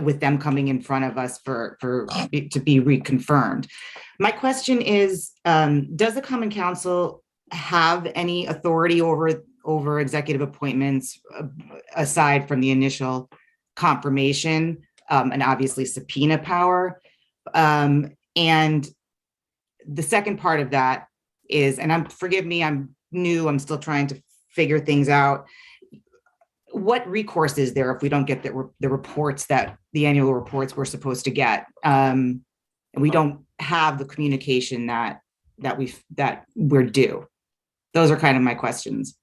with them coming in front of us to be reconfirmed. My question is, does the Common Council have any authority over executive appointments aside from the initial confirmation and obviously subpoena power? And the second part of that is, and forgive me, I'm new, I'm still trying to figure things out. What recourse is there if we don't get the reports, the annual reports we're supposed to get? And we don't have the communication that we're due. Those are kind of my questions.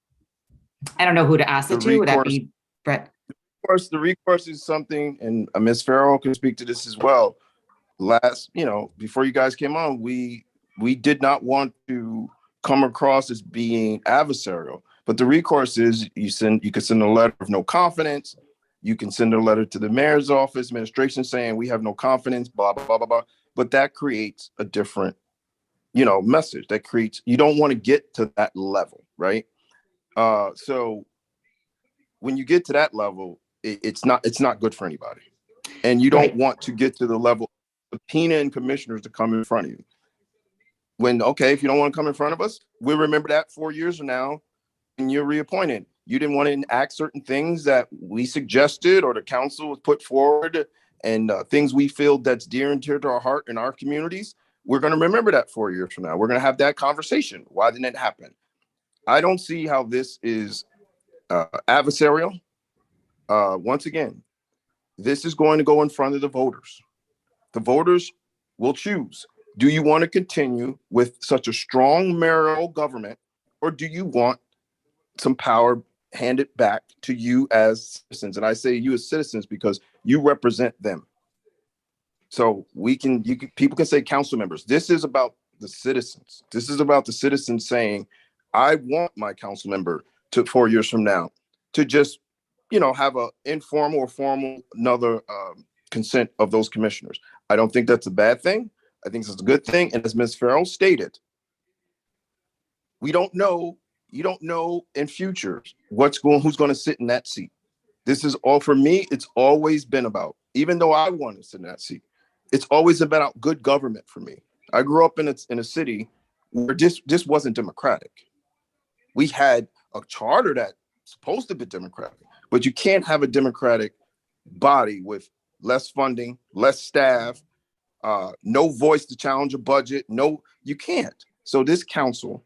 I don't know who to ask it to. Would that be Brett? Of course, the recourse is something, and Ms. Farrell can speak to this as well. Before you guys came on, we did not want to come across as being adversarial, but the recourse is you could send a letter of no confidence. You can send a letter to the mayor's office, administration, saying we have no confidence, blah, blah, blah, blah, blah. But that creates a different, message. You don't want to get to that level, right? So when you get to that level, it's not good for anybody. And you don't want to get to the level of subpoenaing commissioners to come in front of you. If you don't want to come in front of us, we'll remember that 4 years from now when you're reappointed. You didn't want to enact certain things that we suggested or the council was put forward, and things we feel that's dear and dear to our heart in our communities. We're going to remember that 4 years from now. We're going to have that conversation. Why didn't it happen? I don't see how this is adversarial. Once again, this is going to go in front of the voters. The voters will choose. Do you want to continue with such a strong mayoral government, or do you want some power handed back to you as citizens? And I say you as citizens because you represent them. So people can say council members. This is about the citizens. This is about the citizens saying, I want my council member to 4 years from now to just, have a informal or formal another consent of those commissioners. I don't think that's a bad thing. I think it's a good thing. And as Ms. Farrell stated, you don't know in future who's going to sit in that seat. This is all, for me, it's always been about, even though I want to sit in that seat, it's always about good government for me. I grew up in a city where this wasn't democratic. We had a charter that's supposed to be democratic, but you can't have a democratic body with less funding, less staff, no voice to challenge a budget. No, you can't. So this council,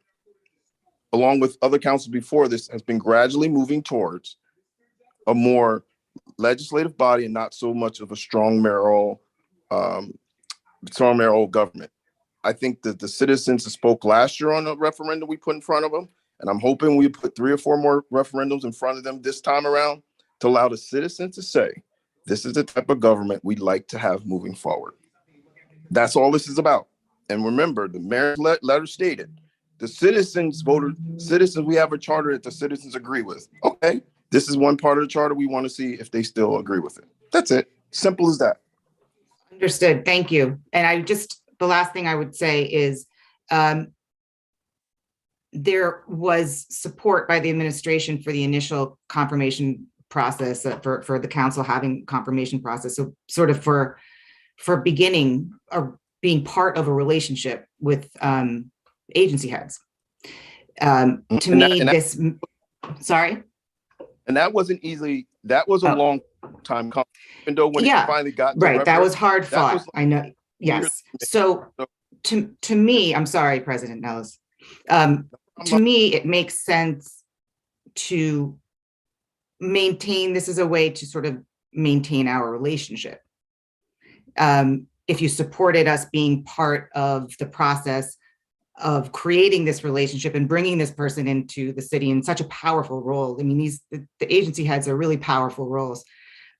along with other councils before this, has been gradually moving towards a more legislative body and not so much of a strong mayoral government. I think that the citizens spoke last year on a referendum we put in front of them, and I'm hoping we put 3 or 4 more referendums in front of them this time around to allow the citizens to say, this is the type of government we'd like to have moving forward. That's all this is about. And remember, the mayor's letter stated, the citizens we have a charter that the citizens agree with. Okay, this is one part of the charter we want to see if they still agree with it. That's it. Simple as that. Understood. Thank you. And the last thing I would say is there was support by the administration for the initial confirmation process, for the council having confirmation process. So sort of for beginning or being part of a relationship with agency heads. Sorry? And that wasn't easy. That was a long time coming, even though when it finally got right, that was hard fought. I know. Yes. So to me, I'm sorry, President Nellis. To me, it makes sense to maintain. This is a way to sort of maintain our relationship. If you supported us being part of the process of creating this relationship and bringing this person into the city in such a powerful role. I mean, the agency heads are really powerful roles.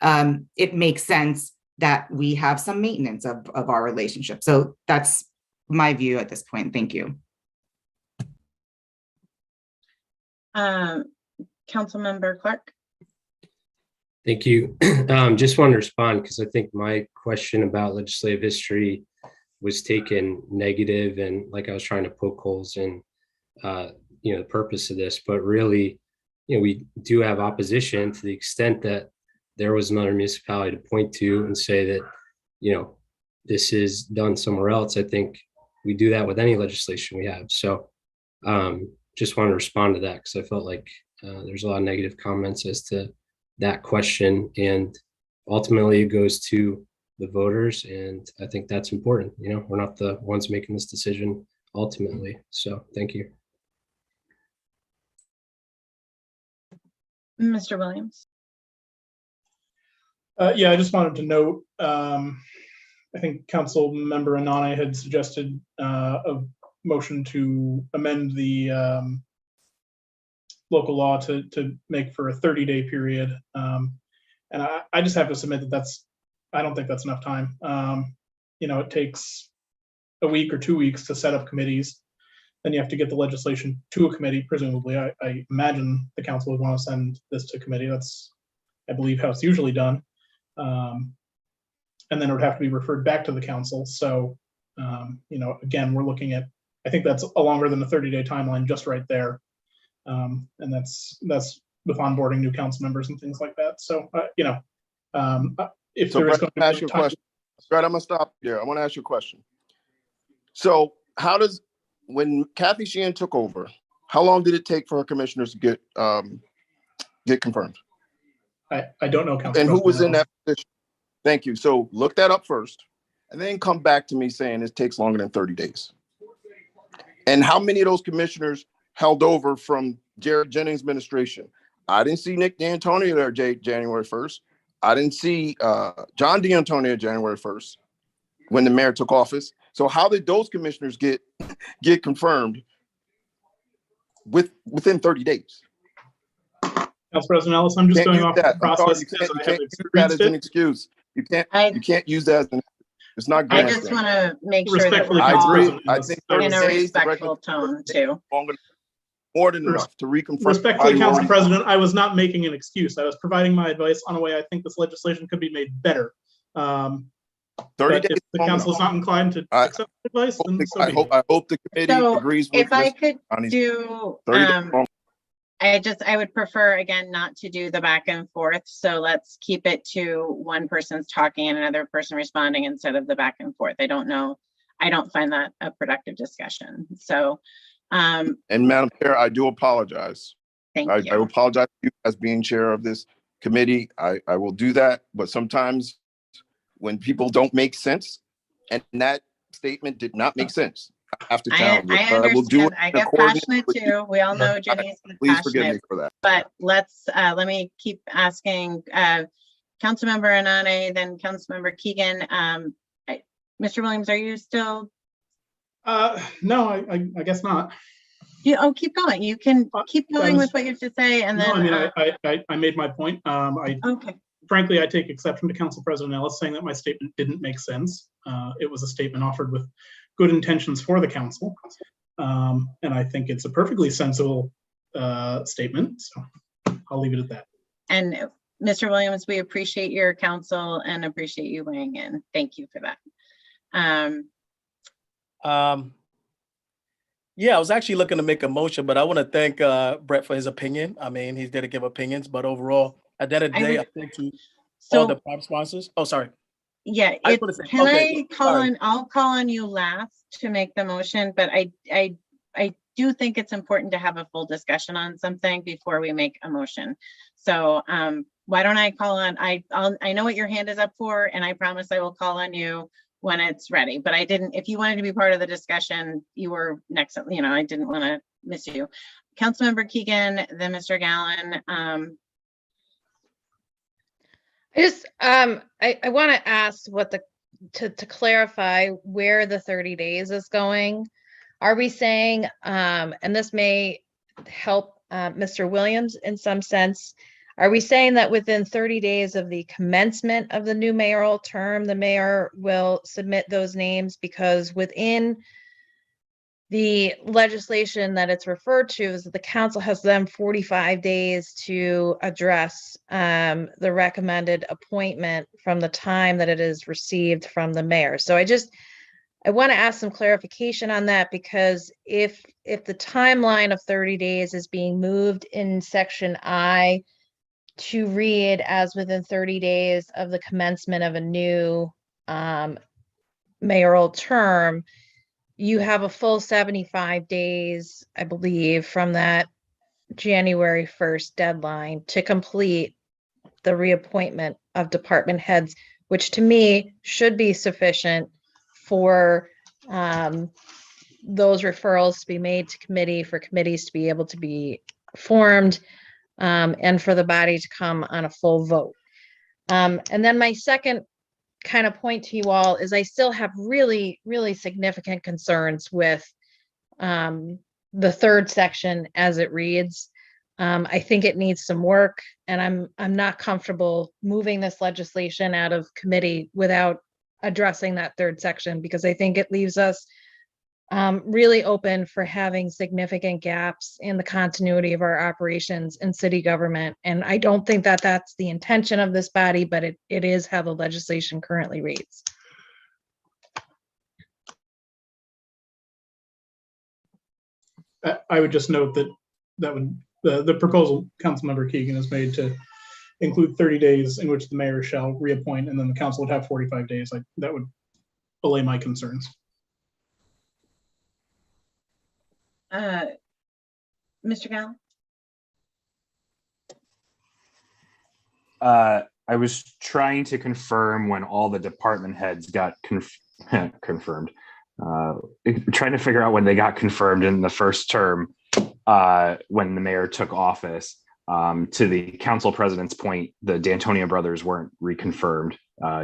It makes sense that we have some maintenance of our relationship. So that's my view at this point. Thank you. Councilmember Clark. Thank you. Just want to respond because I think my question about legislative history was taken negative, and like I was trying to poke holes in, the purpose of this. But really, we do have opposition to the extent that there was another municipality to point to and say that, this is done somewhere else. I think we do that with any legislation we have. So just want to respond to that because I felt like there's a lot of negative comments as to that question, and ultimately it goes to the voters, and I think that's important. We're not the ones making this decision ultimately. So thank you. Mr. Williams. Yeah, I just wanted to note, I think Council Member Anani had suggested a motion to amend the local law to make for a 30-day period. And I just have to submit that I don't think that's enough time. It takes a week or 2 weeks to set up committees. Then you have to get the legislation to a committee, presumably. I imagine the council would want to send this to committee. That's, I believe, how it's usually done. And then it would have to be referred back to the council. So, again, we're looking at, I think that's a longer than a 30-day timeline just right there. And that's with onboarding new council members and things like that. So, if there is going to ask you a question. Brett, I'm gonna stop there. I want to ask you a question. So when Kathy Sheehan took over, how long did it take for her commissioners to get confirmed? I don't know, Council. And who was in that position? Thank you. So look that up first, and then come back to me saying it takes longer than 30 days. And how many of those commissioners held over from Jared Jennings' administration? I didn't see Nick D'Antonio there January 1st. I didn't see John D'Antonio January 1st when the mayor took office. So how did those commissioners get confirmed within 30 days? Council President Ellis, I'm just going off the process. You can't use that as an excuse. You can't use that as an It's not I just grandstanding. want to make sure that Respectfully, we're I Council all agree. President, I think in 30 a days, the respectful regular tone too. more than Res- enough to reconfirm. Respectfully, everybody Council already- President, I was not making an excuse. I was providing my advice on a way I think this legislation could be made better. 30 But days if is the long council is enough. not inclined to I accept advice, then so be it. I hope the committee So agrees with if I Mr. could Connie's do, 30 days is long. I would prefer again, not to do the back and forth. So let's keep it to one person's talking and another person responding instead of the back and forth. I don't know. I don't find that a productive discussion. So, And Madam Chair, I do apologize. thank I you. apologize to you as being chair of this committee. I will do that, but sometimes when people don't make sense, and that statement did not make sense, I have to challenge it. I But I will do it understand. I in get accordance passionate with you. too. We all know Jenny's Please forgive me passionate, for that. but let me keep asking, Councilmember Anane, then Councilmember Keegan. Mr. Williams, are you still? No, I guess not. Keep going. You can keep going with what you have to say, and No, then. I mean, I made my point. Okay. Frankly, I take exception to Council President Ellis saying that my statement didn't make sense. It was a statement offered with good intentions for the council. And I think it's a perfectly sensible statement. So I'll leave it at that. And Mr. Williams, we appreciate your counsel and appreciate you weighing in. Thank you for that. Yeah, I was actually looking to make a motion, but I want to thank Brett for his opinion. I mean, he's there to give opinions, but overall, at the end of the day, I think to all the prime sponsors. Oh, sorry. Yeah, I just wanna say- can okay, I call sorry. on, I'll call on you last to make the motion, but I do think it's important to have a full discussion on something before we make a motion. So why don't I call on, I know what your hand is up for, and I promise I will call on you when it's ready, but if you wanted to be part of the discussion, you were next, I didn't want to miss you. Councilmember Keegan, then Mr. Gallen. I want to ask to clarify where the 30 days is going. Are we saying, and this may help Mr. Williams in some sense, are we saying that within 30 days of the commencement of the new mayoral term, the mayor will submit those names? Because within the legislation that it's referred to is that the council has then 45 days to address the recommended appointment from the time that it is received from the mayor. So I want to ask some clarification on that, because if the timeline of 30 days is being moved in section I to read as within 30 days of the commencement of a new mayoral term, you have a full 75 days, I believe, from that January 1st deadline to complete the reappointment of department heads, which to me should be sufficient for those referrals to be made to committee, for committees to be able to be formed, and for the body to come on a full vote. And then my second kind of point to you all is I still have really, really significant concerns with the third section as it reads. I think it needs some work, and I'm not comfortable moving this legislation out of committee without addressing that third section, because I think it leaves us really open for having significant gaps in the continuity of our operations in city government. And I don't think that that's the intention of this body, but it is how the legislation currently reads. I would just note that the proposal Councilmember Keegan has made to include 30 days in which the mayor shall reappoint, and then the council would have 45 days. That would allay my concerns. Mr. Gallen? I was trying to confirm when all the department heads got confirmed. Trying to figure out when they got confirmed in the first term, when the mayor took office. To the council president's point, the D'Antonio brothers weren't reconfirmed.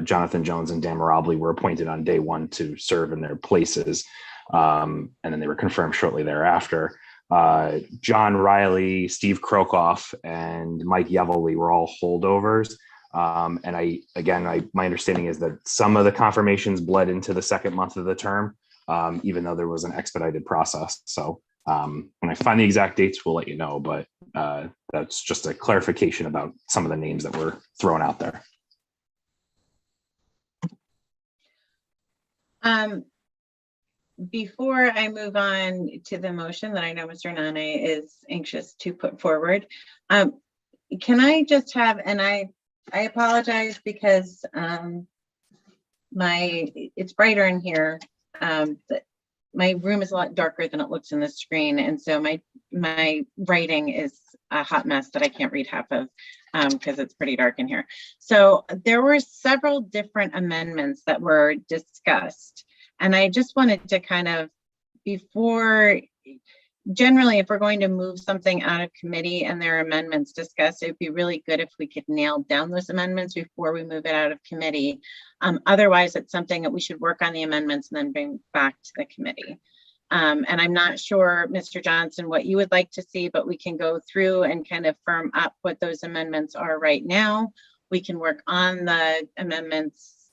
Jonathan Jones and Dan Mirabli were appointed on day one to serve in their places. And then they were confirmed shortly thereafter. John Riley, Steve Krokoff, and Mike Yeveley were all holdovers. And my understanding is that some of the confirmations bled into the second month of the term, even though there was an expedited process. So when I find the exact dates, we'll let you know, but that's just a clarification about some of the names that were thrown out there. Before I move on to the motion that I know Mr. Nane is anxious to put forward, can I just have, and I apologize because it's brighter in here. My room is a lot darker than it looks in the screen, and so my writing is a hot mess that I can't read half of because it's pretty dark in here. So there were several different amendments that were discussed. And I just wanted to kind of, generally, if we're going to move something out of committee and there are amendments discussed, it'd be really good if we could nail down those amendments before we move it out of committee. Otherwise, it's something that we should work on the amendments and then bring back to the committee. And I'm not sure, Mr. Johnson, what you would like to see, but we can go through and kind of firm up what those amendments are right now. We can work on the amendments.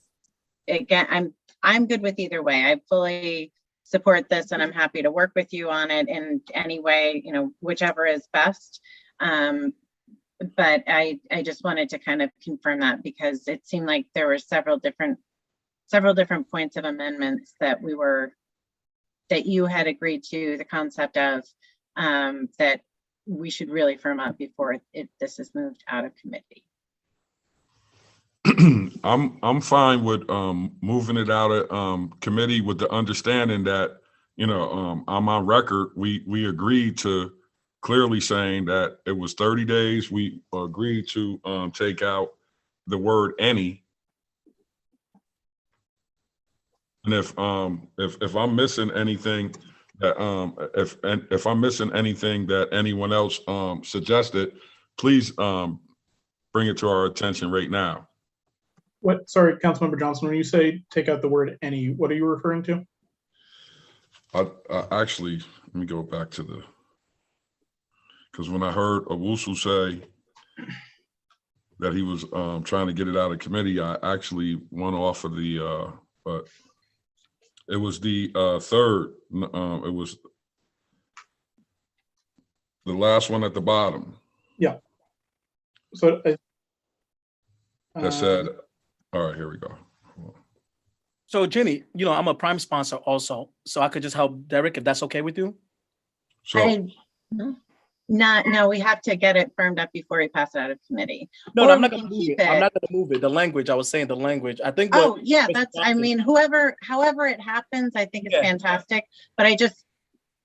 Again, I'm good with either way. I fully support this and I'm happy to work with you on it in any way, whichever is best. But I just wanted to kind of confirm that because it seemed like there were several different points of amendments that you had agreed to the concept of that we should really firm up before this is moved out of committee. I'm fine with moving it out of committee with the understanding that on my record we agreed to clearly saying that it was 30 days. We agreed to take out the word any. And if I'm missing anything that if I'm missing anything that anyone else suggested, please bring it to our attention right now. Sorry, Councilmember Johnson, when you say take out the word any, what are you referring to? Actually, let me go back to because when I heard Owusu say that he was trying to get it out of committee, I actually went off of but it was the third, it was the last one at the bottom. Yeah. So that said, all right, here we go. So Jenny, I'm a prime sponsor also, so I could just help Derek if that's okay with you. So no, we have to get it firmed up before we pass it out of committee. No, I'm not going to move it. I'm not going to move it. The language, I was saying the language. I think. However it happens, I think it's fantastic. But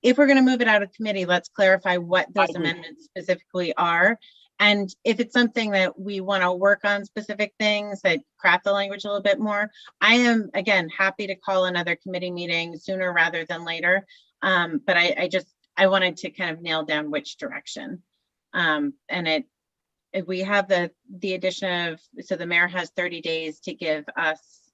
if we're going to move it out of committee, let's clarify what those amendments specifically are. And if it's something that we want to work on specific things, that craft the language a little bit more, I am, again, happy to call another committee meeting sooner rather than later. But I wanted to kind of nail down which direction. And we have the addition of, so the mayor has 30 days to give us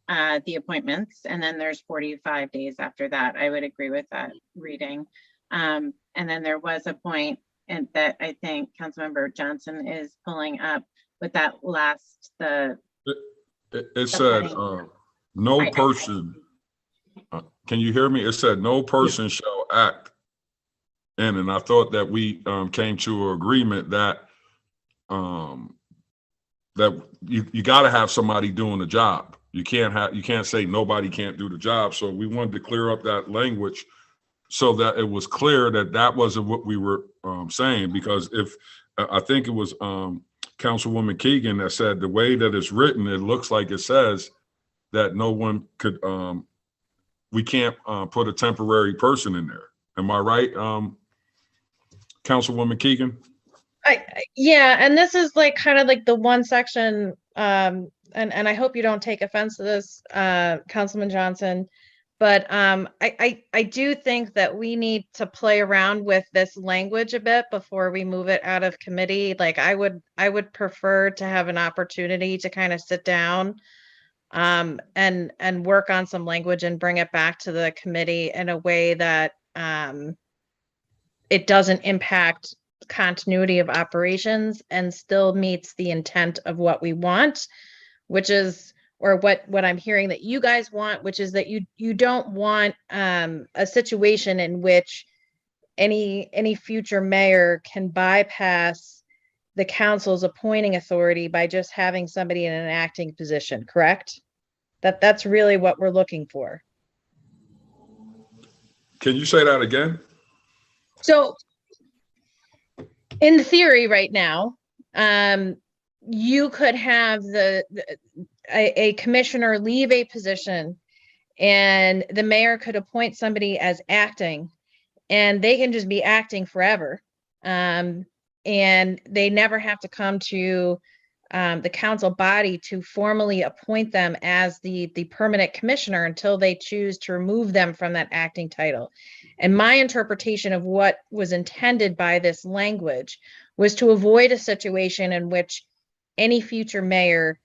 the appointments, and then there's 45 days after that. I would agree with that reading. And then there was a point and that I think Councilmember Johnson is pulling up with that last, it said no person, can you hear me? It said no person shall act. And I thought that we came to an agreement that that you got to have somebody doing the job. You can't say nobody can't do the job. So we wanted to clear up that language so that it was clear that that wasn't what we were saying, because if I think it was Councilwoman Keegan that said the way that it's written, it looks like it says that no one could, we can't put a temporary person in there. Am I right, Councilwoman Keegan? Yeah, and this is like kind of like the one section, and I hope you don't take offense to this, Councilman Johnson, but I do think that we need to play around with this language a bit before we move it out of committee. Like I would prefer to have an opportunity to kind of sit down and work on some language and bring it back to the committee in a way that it doesn't impact continuity of operations and still meets the intent of what we want, which is, or what I'm hearing that you guys want, which is that you don't want a situation in which any future mayor can bypass the council's appointing authority by just having somebody in an acting position, correct? That's really what we're looking for. Can you say that again? So in theory right now, you could have a commissioner leave a position and the mayor could appoint somebody as acting, and they can just be acting forever. And they never have to come to the council body to formally appoint them as the permanent commissioner until they choose to remove them from that acting title. And my interpretation of what was intended by this language was to avoid a situation in which any future mayor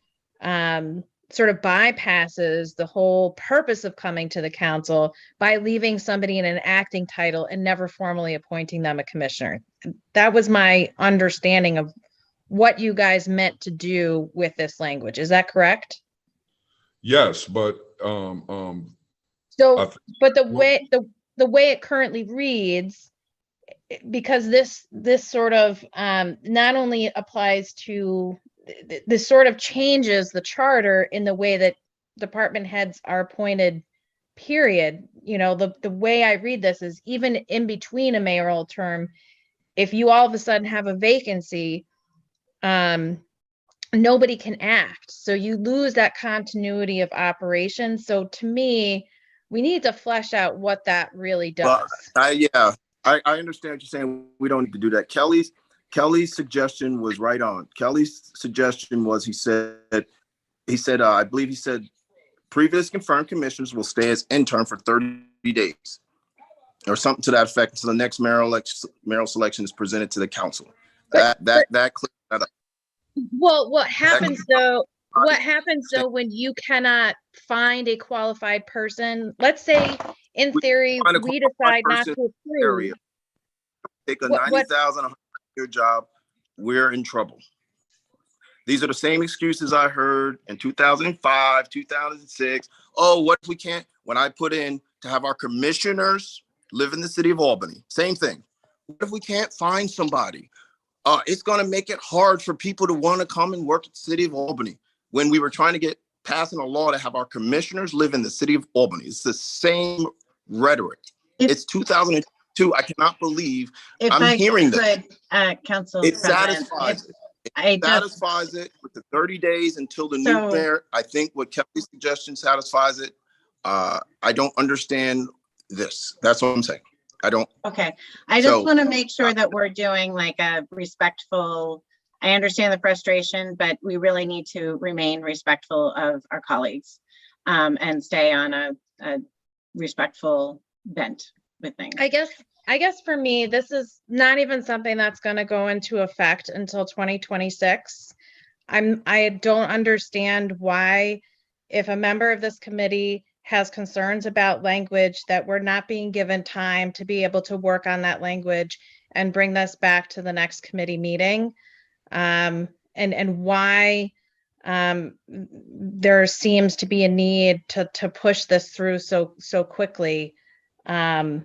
sort of bypasses the whole purpose of coming to the council by leaving somebody in an acting title and never formally appointing them a commissioner. That was my understanding of what you guys meant to do with this language. Is that correct? Yes, but so but the way it currently reads, because this sort of not only applies to, this sort of changes the charter in the way that department heads are appointed, period. You know, the way I read this is even in between a mayoral term, if you all of a sudden have a vacancy, nobody can act. So you lose that continuity of operations. So to me, we need to flesh out what that really does. Well, I understand what you're saying. We don't need to do that. Kelly's suggestion was right on. Kelly's suggestion was, he said, I believe he said, previous confirmed commissioners will stay as intern for 30 days or something to that effect until the next mayoral selection is presented to the council. That clears that up. Well, what happens though when you cannot find a qualified person? Let's say in theory, we decide not to approve. Take a 90,000 a year job, we're in trouble. These are the same excuses I heard in 2005, 2006. Oh, what if we can't? When I put in to have our commissioners live in the city of Albany, same thing. What if we can't find somebody? It's going to make it hard for people to want to come and work at the city of Albany. When we were trying to passing a law to have our commissioners live in the city of Albany, it's the same rhetoric. It's 2002. I cannot believe I'm hearing this. Council it President, satisfies it. It satisfies it with the 30 days until the new mayor. I think what Kelly's suggestion satisfies it. I don't understand this. That's what I'm saying. I don't. Okay. I just want to make sure that we're doing like a respectful, I understand the frustration, but we really need to remain respectful of our colleagues and stay on a respectful bent with things. I guess for me, this is not even something that's going to go into effect until 2026. I don't understand why, if a member of this committee has concerns about language, that we're not being given time to be able to work on that language and bring this back to the next committee meeting. And why there seems to be a need to push this through so quickly. I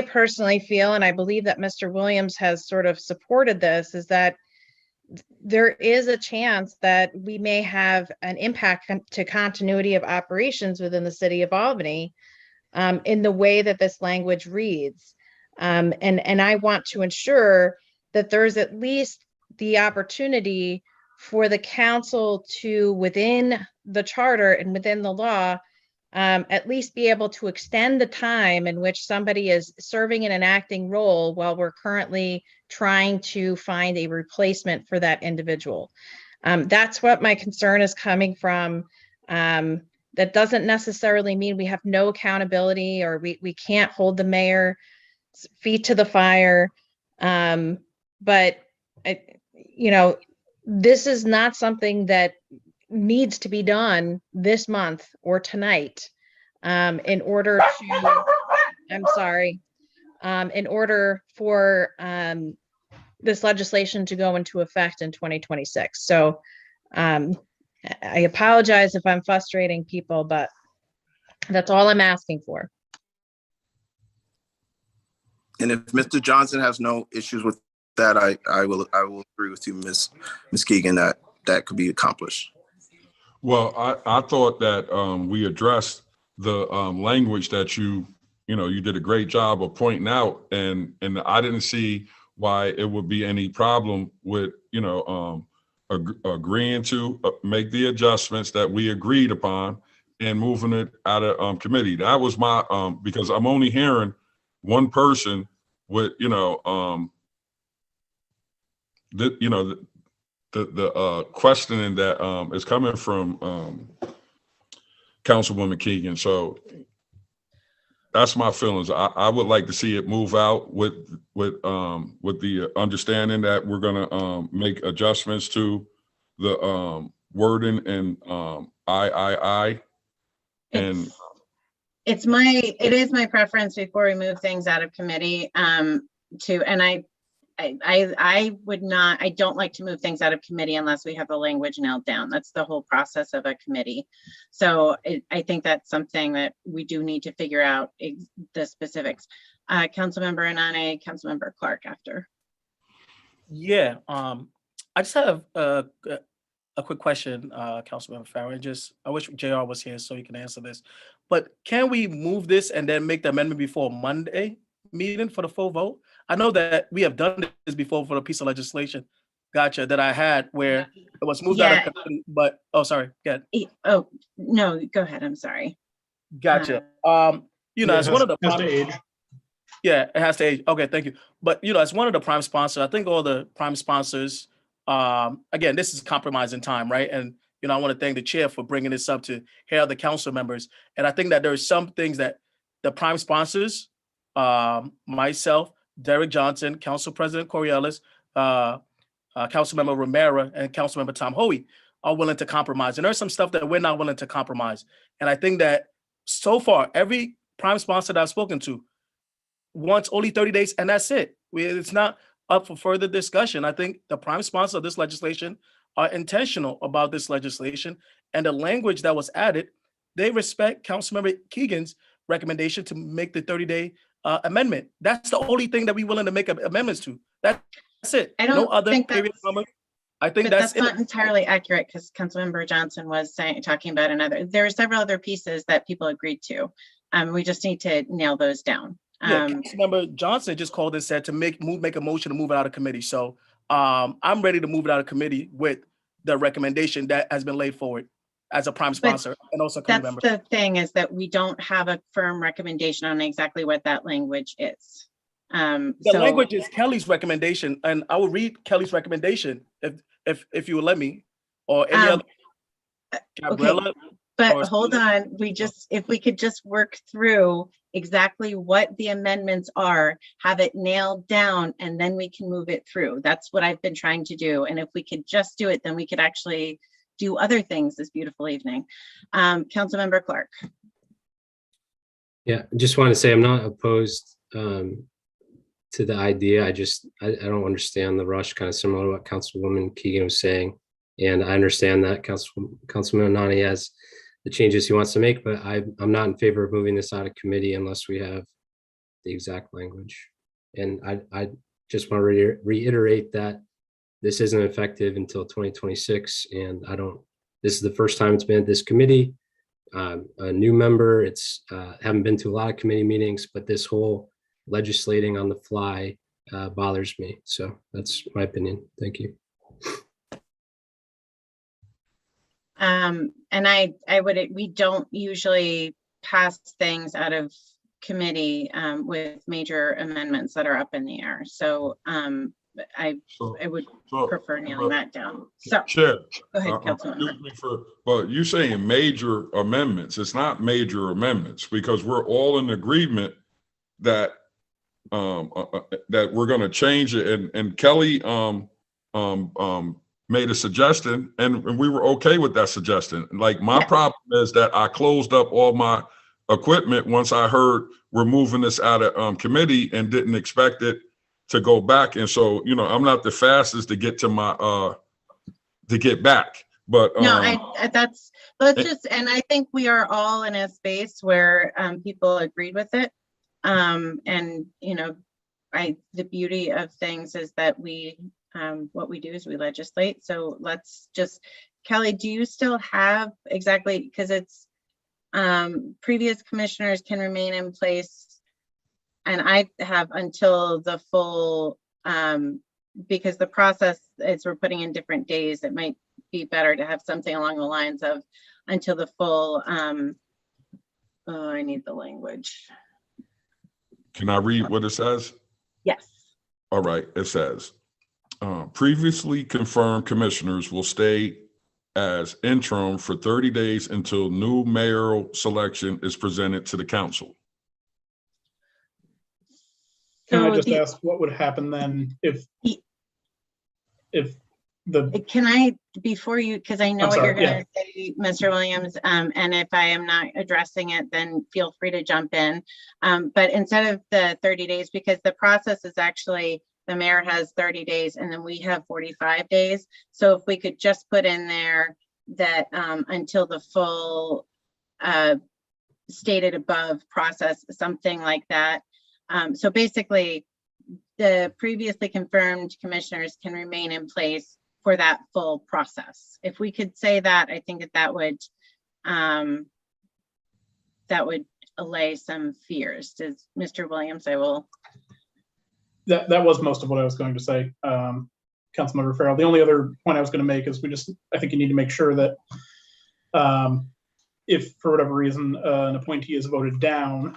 personally feel, and I believe that Mr. Williams has sort of supported this, is that there is a chance that we may have an impact to continuity of operations within the city of Albany in the way that this language reads. And I want to ensure that there's at least the opportunity for the council to, within the charter and within the law, at least be able to extend the time in which somebody is serving in an acting role while we're currently trying to find a replacement for that individual. That's what my concern is coming from. That doesn't necessarily mean we have no accountability or we can't hold the mayor's feet to the fire. But this is not something that needs to be done this month or tonight in order to, I'm sorry, in order for this legislation to go into effect in 2026. So I apologize if I'm frustrating people, but that's all I'm asking for. And if Mr. Johnson has no issues with that, I will agree with you, Ms. Keegan, that could be accomplished. Well, I thought that we addressed the language that you did a great job of pointing out, and I didn't see why it would be any problem with agreeing to make the adjustments that we agreed upon and moving it out of committee. That was my because I'm only hearing one person with the questioning that is coming from Councilwoman Keegan. So that's my feelings. I would like to see it move out with the understanding that we're gonna make adjustments to the wording and I. And it is my preference before we move things out of committee I don't like to move things out of committee unless we have the language nailed down. That's the whole process of a committee. So I think that's something that we do need to figure out the specifics. Councilmember Anane, Councilmember Clark after. Yeah, I just have a quick question, Councilmember Farron. I wish JR was here so he can answer this. But can we move this and then make the amendment before Monday meeting for the full vote? I know that we have done this before for the piece of legislation, that I had where it was moved out of committee, but sorry, go ahead. Oh no, go ahead. I'm sorry. Gotcha. As one of the has to age. Yeah, it has to age. Okay, thank you. But as one of the prime sponsors, I think all the prime sponsors, again, this is compromising time, right? And I want to thank the chair for bringing this up to hear other council members. And I think that there are some things that the prime sponsors, myself, Derek Johnson, Council President Coriolis, Councilmember Romero, and Councilmember Tom Hoey are willing to compromise. And there's some stuff that we're not willing to compromise. And I think that so far, every prime sponsor that I've spoken to wants only 30 days, and that's it. It's not up for further discussion. I think the prime sponsor of this legislation are intentional about this legislation, and the language that was added, they respect Councilmember Keegan's recommendation to make the 30-day amendment. That's the only thing that we're willing to make amendments to. That's it. I don't no other think period number. I think that's that's not entirely accurate because Councilmember Johnson was talking about another. There are several other pieces that people agreed to. We just need to nail those down. Councilmember Johnson just called and said to make a motion to move it out of committee. So I'm ready to move it out of committee with the recommendation that has been laid forward as a prime sponsor and also committee member. That's the thing, is that we don't have a firm recommendation on exactly what that language is. The language is Kelly's recommendation, and I will read Kelly's recommendation if you will let me, or any other. Okay, but hold on, if we could just work through exactly what the amendments are, have it nailed down, and then we can move it through. That's what I've been trying to do. And if we could just do it, then we could actually do other things this beautiful evening. Councilmember Clark. Yeah, I just want to say I'm not opposed to the idea. I don't understand the rush, kind of similar to what Councilwoman Keegan was saying. And I understand that Councilman Anani has the changes he wants to make, but I'm not in favor of moving this out of committee unless we have the exact language. And I just want to reiterate that this isn't effective until 2026. And this is the first time it's been at this committee. A new member, haven't been to a lot of committee meetings, but this whole legislating on the fly bothers me. So that's my opinion. Thank you. And we don't usually pass things out of committee with major amendments that are up in the air. So I would prefer nailing that down. So Chair, go ahead, Councilmember. But you're saying major amendments. It's not major amendments because we're all in agreement that that we're going to change it. And Kelly made a suggestion, and we were okay with that suggestion. Like my problem is that I closed up all my equipment once I heard we're moving this out of committee and didn't expect it to go back. And so, you know, I'm not the fastest to get to my to get back. But no, let's just, and I think we are all in a space where people agreed with it. And you know, the beauty of things is that we what we do is we legislate. So let's just, Kelly, do you still have exactly, because it's previous commissioners can remain in place, and I have until the full, because the process is we're putting in different days, it might be better to have something along the lines of until the full, oh, I need the language. Can I read what it says? Yes. All right, it says, previously confirmed commissioners will stay as interim for 30 days until new mayoral selection is presented to the council. Can I So just ask what would happen then if the, can I, before you, because I know I'm what sorry, you're going to say, Mr. Williams, and if I am not addressing it, then feel free to jump in. But instead of the 30 days, because the process is actually, the mayor has 30 days and then we have 45 days. So if we could just put in there that until the full stated above process, something like that. So basically, the previously confirmed commissioners can remain in place for that full process. If we could say that, I think that would allay some fears. Does Mr. Williams, I will. that was most of what I was going to say, Councilmember Farrell. The only other point I was going to make is I think you need to make sure that if for whatever reason an appointee is voted down,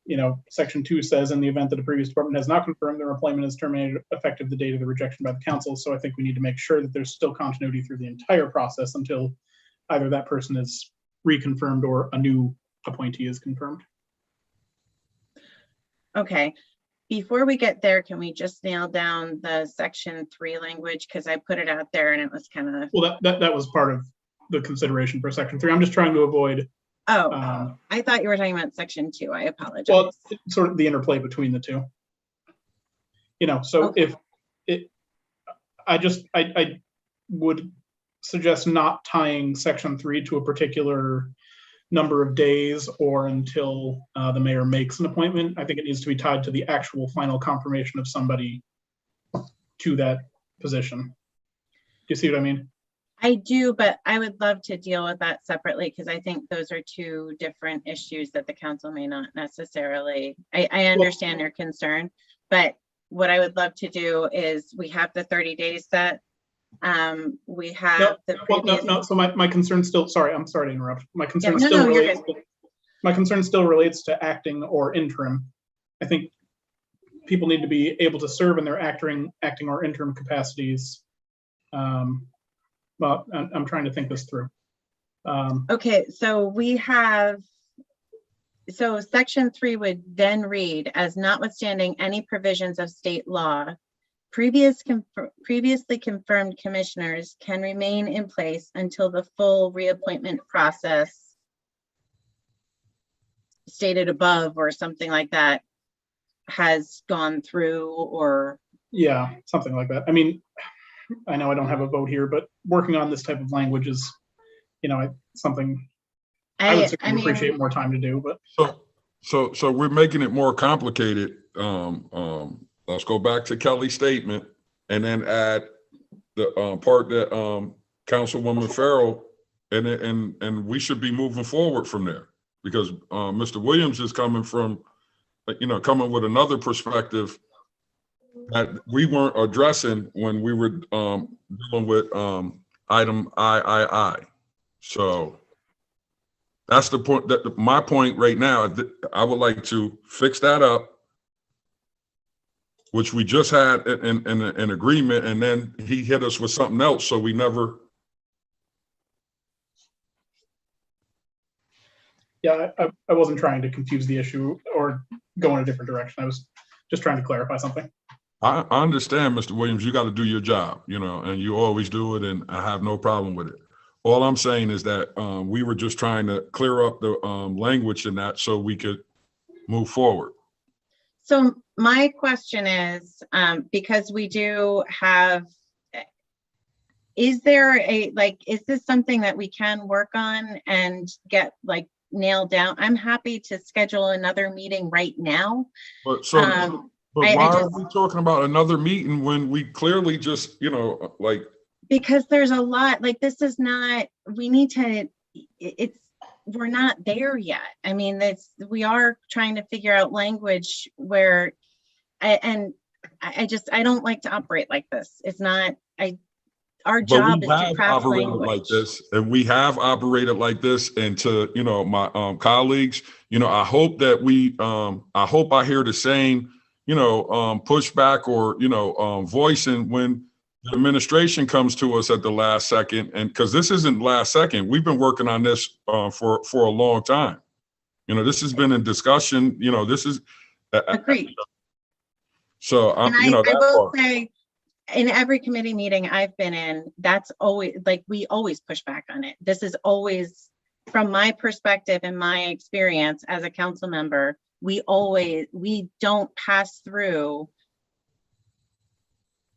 you know, Section 2 says in the event that a previous department has not confirmed their appointment is terminated effective the date of the rejection by the council. So I think we need to make sure that there's still continuity through the entire process until either that person is reconfirmed or a new appointee is confirmed. Okay. Before we get there, can we just nail down the Section 3 language? Because I put it out there and it was kind of. Well, that was part of the consideration for Section 3. I'm just trying to avoid. Oh, I thought you were talking about Section 2. I apologize. Well, sort of the interplay between the two. You know, so okay. I would suggest not tying Section 3 to a particular number of days or until the mayor makes an appointment. I think it needs to be tied to the actual final confirmation of somebody to that position. Do you see what I mean? I do, but I would love to deal with that separately because I think those are two different issues that the council may not necessarily, I understand your concern, but what I would love to do is we have the 30 days set. We have so my concern still, sorry, I'm sorry to interrupt. My concern my concern still relates to acting or interim. I think people need to be able to serve in their acting or interim capacities. Well, I'm trying to think this through. Okay, so we have, so Section 3 would then read, as notwithstanding any provisions of state law, previously confirmed commissioners can remain in place until the full reappointment process stated above or something like that has gone through, or. Yeah, something like that. I mean, I know I don't have a vote here, but working on this type of language is, you know, something I would certainly appreciate more time to do. But so we're making it more complicated. Let's go back to Kelly's statement and then add the part that Councilwoman Farrell, and we should be moving forward from there because Mr. Williams is coming from, coming with another perspective that we weren't addressing when we were dealing with item I. So that's the point. That my point right now. I would like to fix that up, which we just had an agreement, and then he hit us with something else, so we never. Yeah, I wasn't trying to confuse the issue or go in a different direction. I was just trying to clarify something. I understand, Mr. Williams, you got to do your job, and you always do it, and I have no problem with it. All I'm saying is that we were just trying to clear up the language in that so we could move forward. So my question is, because we do have, is there is this something that we can work on and get nailed down? I'm happy to schedule another meeting right now. But why are we talking about another meeting when we clearly just, because there's a lot, this is not, we need to, we're not there yet. I mean, we are trying to figure out language where, I don't like to operate like this. It's not, our job is to craft language. Like this, and we have operated like this. And to, my colleagues, I hope that I hope I hear the same, pushback or, voicing when the administration comes to us at the last second. And because this isn't last second, we've been working on this for a long time. This has been in discussion, this is. Agreed. So, I will say, in every committee meeting I've been in, that's always, we always push back on it. This is always, from my perspective and my experience as a council member, we don't pass through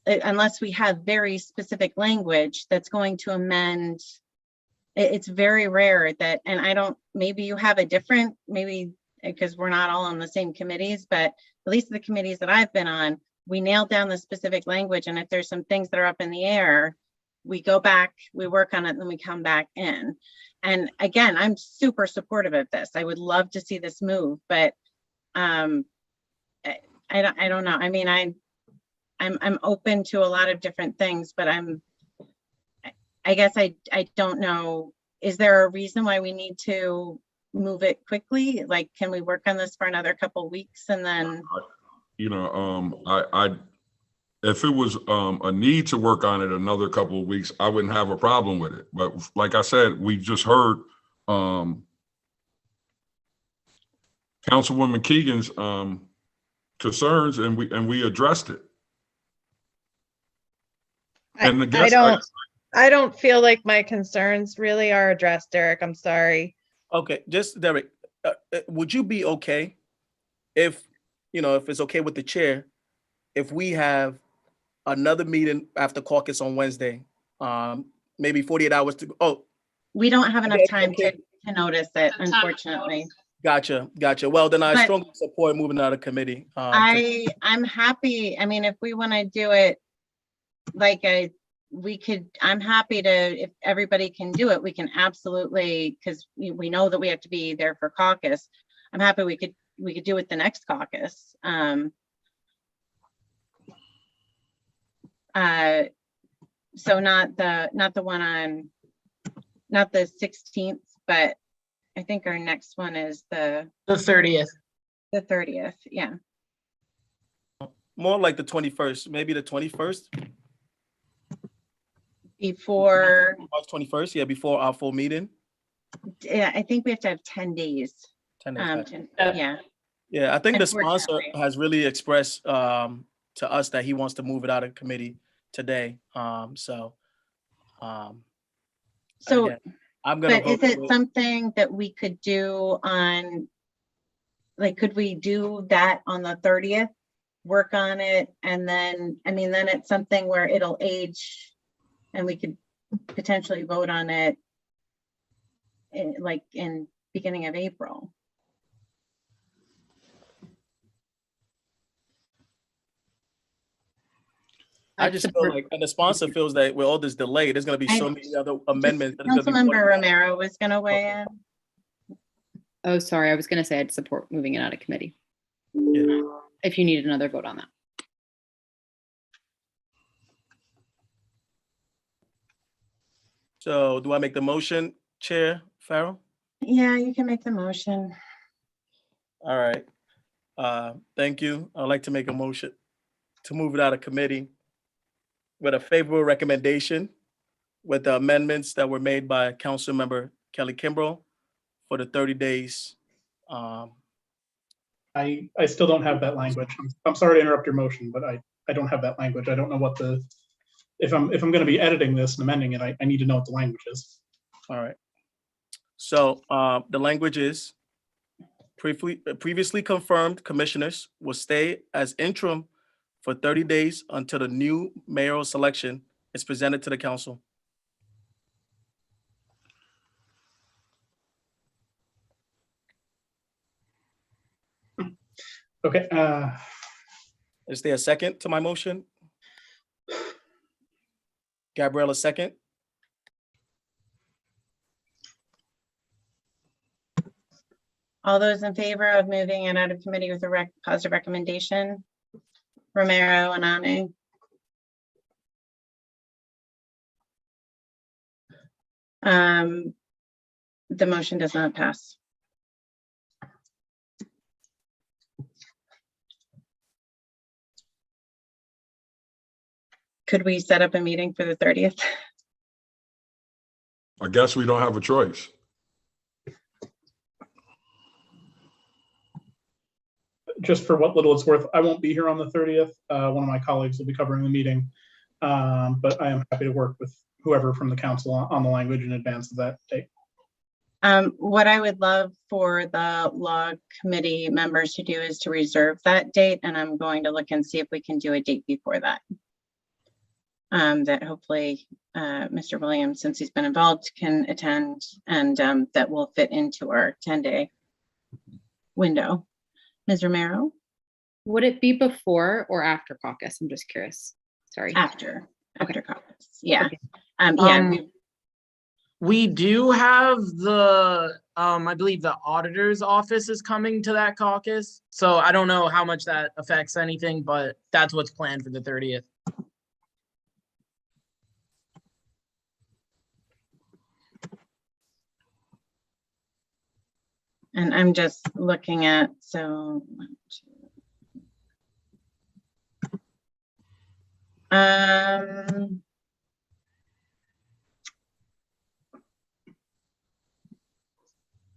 unless we have very specific language that's going to amend. It's very rare that, and maybe you have a different, maybe because we're not all on the same committees, but at least the committees that I've been on, we nailed down the specific language. And if there's some things that are up in the air, we go back, we work on it, and then we come back in. And again, I'm super supportive of this. I would love to see this move, but I don't know. I mean, I'm open to a lot of different things, but I guess I don't know. Is there a reason why we need to move it quickly? Can we work on this for another couple of weeks and then? If it was a need to work on it another couple of weeks, I wouldn't have a problem with it. But like I said, we just heard Councilwoman Keegan's concerns, and we addressed it. And I don't feel like my concerns really are addressed, Derek. I'm sorry. Okay, just Derek, would you be okay if it's okay with the chair, if we have another meeting after caucus on Wednesday, maybe 48 hours to go? Oh, we don't have enough time to notice it, unfortunately. Gotcha. Well, then I strongly support moving out of committee. I'm happy. I mean, if we want to do it I'm happy to, if everybody can do it, we can absolutely, because we know that we have to be there for caucus. I'm happy we could do it the next caucus. So not the one on, not the 16th, but I think our next one is the 30th. The 30th, yeah. More like the 21st, maybe the 21st. Before March 21st, yeah, before our full meeting. Yeah, I think we have to have 10 days. 10 days. Yeah. Yeah, I think the sponsor has really expressed to us that he wants to move it out of committee today. So again, I'm gonna. But is it something that we could do on? Could we do that on the 30th? Work on it, and then then it's something where it'll age. And we could potentially vote on it in beginning of April. I just feel like, and the sponsor feels that with all this delay, there's going to be so many other amendments. Councilmember Romero was going to weigh in. Oh, sorry. I was going to say I'd support moving it out of committee. Yeah. If you need another vote on that. So do I make the motion, Chair Farrell? Yeah, you can make the motion. All right. Thank you. I'd like to make a motion to move it out of committee with a favorable recommendation with the amendments that were made by Council Member Kelly Kimbrough for the 30 days. I still don't have that language. I'm sorry to interrupt your motion, but I don't have that language. I don't know what if I'm going to be editing this and amending it, I need to know what the language is. All right. So the language is previously confirmed commissioners will stay as interim for 30 days until the new mayoral selection is presented to the council. Okay, Is there a second to my motion? Gabrielle, a second? All those in favor of moving it out of committee with a positive recommendation? Romero and Anu. The motion does not pass. Could we set up a meeting for the 30th? I guess we don't have a choice. just for what little it's worth, I won't be here on the 30th. One of my colleagues will be covering the meeting, but I am happy to work with whoever from the council on the language in advance of that date. What I would love for the law committee members to do is to reserve that date, and I'm going to look and see if we can do a date before that. That hopefully Mr. Williams, since he's been involved, can attend, and that will fit into our 10-day window. Ms. Romero? Would it be before or after caucus? I'm just curious. Sorry. After Okay. caucus. Yeah. Okay. We do have the, I believe the auditor's office is coming to that caucus. So I don't know how much that affects anything, but that's what's planned for the 30th. And I'm just looking at, so 1, 2.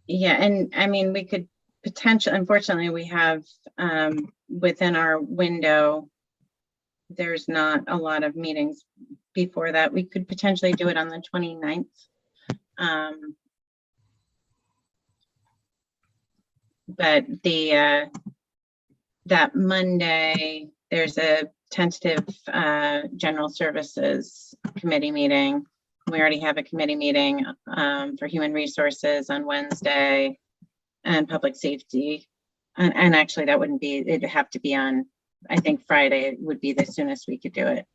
Yeah, and I mean, we could potentially, unfortunately, we have within our window, there's not a lot of meetings before that. We could potentially do it on the 29th. But the that Monday, there's a tentative general services committee meeting. We already have a committee meeting for human resources on Wednesday and public safety. And actually that wouldn't be, it'd have to be on, I think Friday would be the soonest we could do it.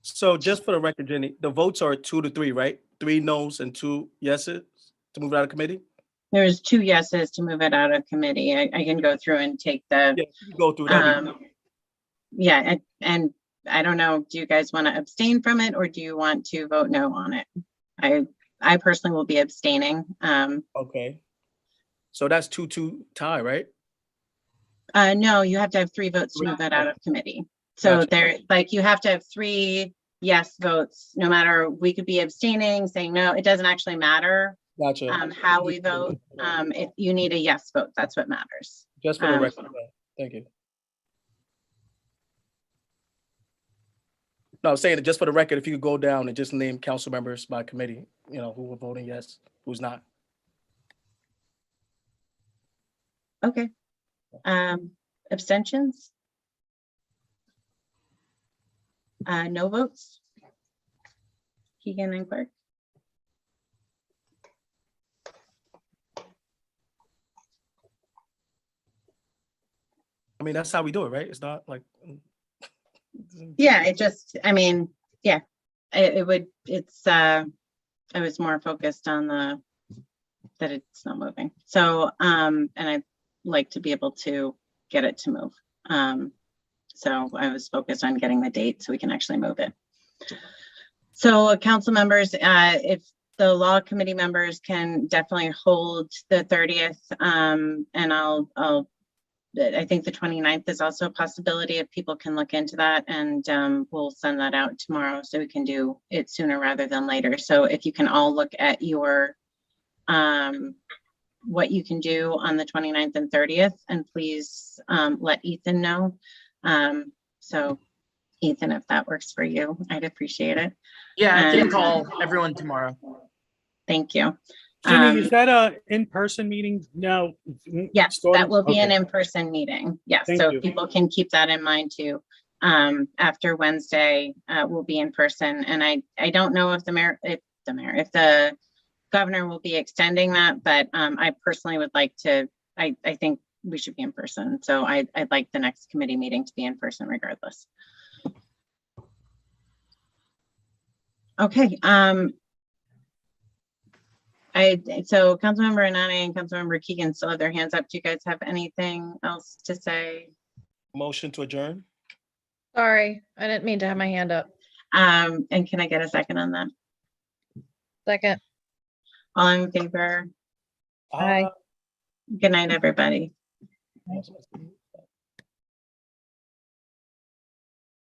So just for the record, Jenny, the votes are 2 to 3, right? 3 no's and 2 yeses to move it out of committee? There's 2 yeses to move it out of committee. I can go through and take the, Yeah, you can go through that. yeah, and I don't know, do you guys want to abstain from it or do you want to vote no on it? I personally will be abstaining. Okay. So that's 2-2 tie, right? No, you have to have 3 votes to move it out of committee. So Gotcha. there, like, you have to have 3 yes votes, no matter, we could be abstaining, saying no, it doesn't actually matter Gotcha. how we vote. If you need a yes vote, that's what matters. Just for the record. Yeah. Thank you. No, I'm saying that just for the record, if you could go down and just name council members by committee, you know, who were voting yes, who's not. Okay. Abstentions? No votes? Keegan and Clark? I mean, that's how we do it, right? It's not like. Yeah, it just, I mean, yeah, it would, it's, I was more focused on that it's not moving. So, and I'd like to be able to get it to move. So I was focused on getting the date so we can actually move it. So council members, if the law committee members can definitely hold the 30th, and I think the 29th is also a possibility if people can look into that, and we'll send that out tomorrow so we can do it sooner rather than later. So if you can all look at your what you can do on the 29th and 30th, and please let Ethan know. So Ethan, if that works for you, I'd appreciate it. Yeah, I can And- call everyone tomorrow. Thank you. Ginny, is that a in-person meeting now? Yes, starting? that will be an Okay. in-person meeting. Yes, Thank so you. people can keep that in mind too. After Wednesday, we'll be in person, and I don't know if if the governor will be extending that, but I personally would like to. I think we should be in person, so I'd like the next committee meeting to be in person regardless. Okay. So Councilmember Anani and Councilmember Keegan still have their hands up. Do you guys have anything else to say? Motion to adjourn. Sorry, I didn't mean to have my hand up. And can I get a second on that? Second. All in favor? Aye. Good night, everybody.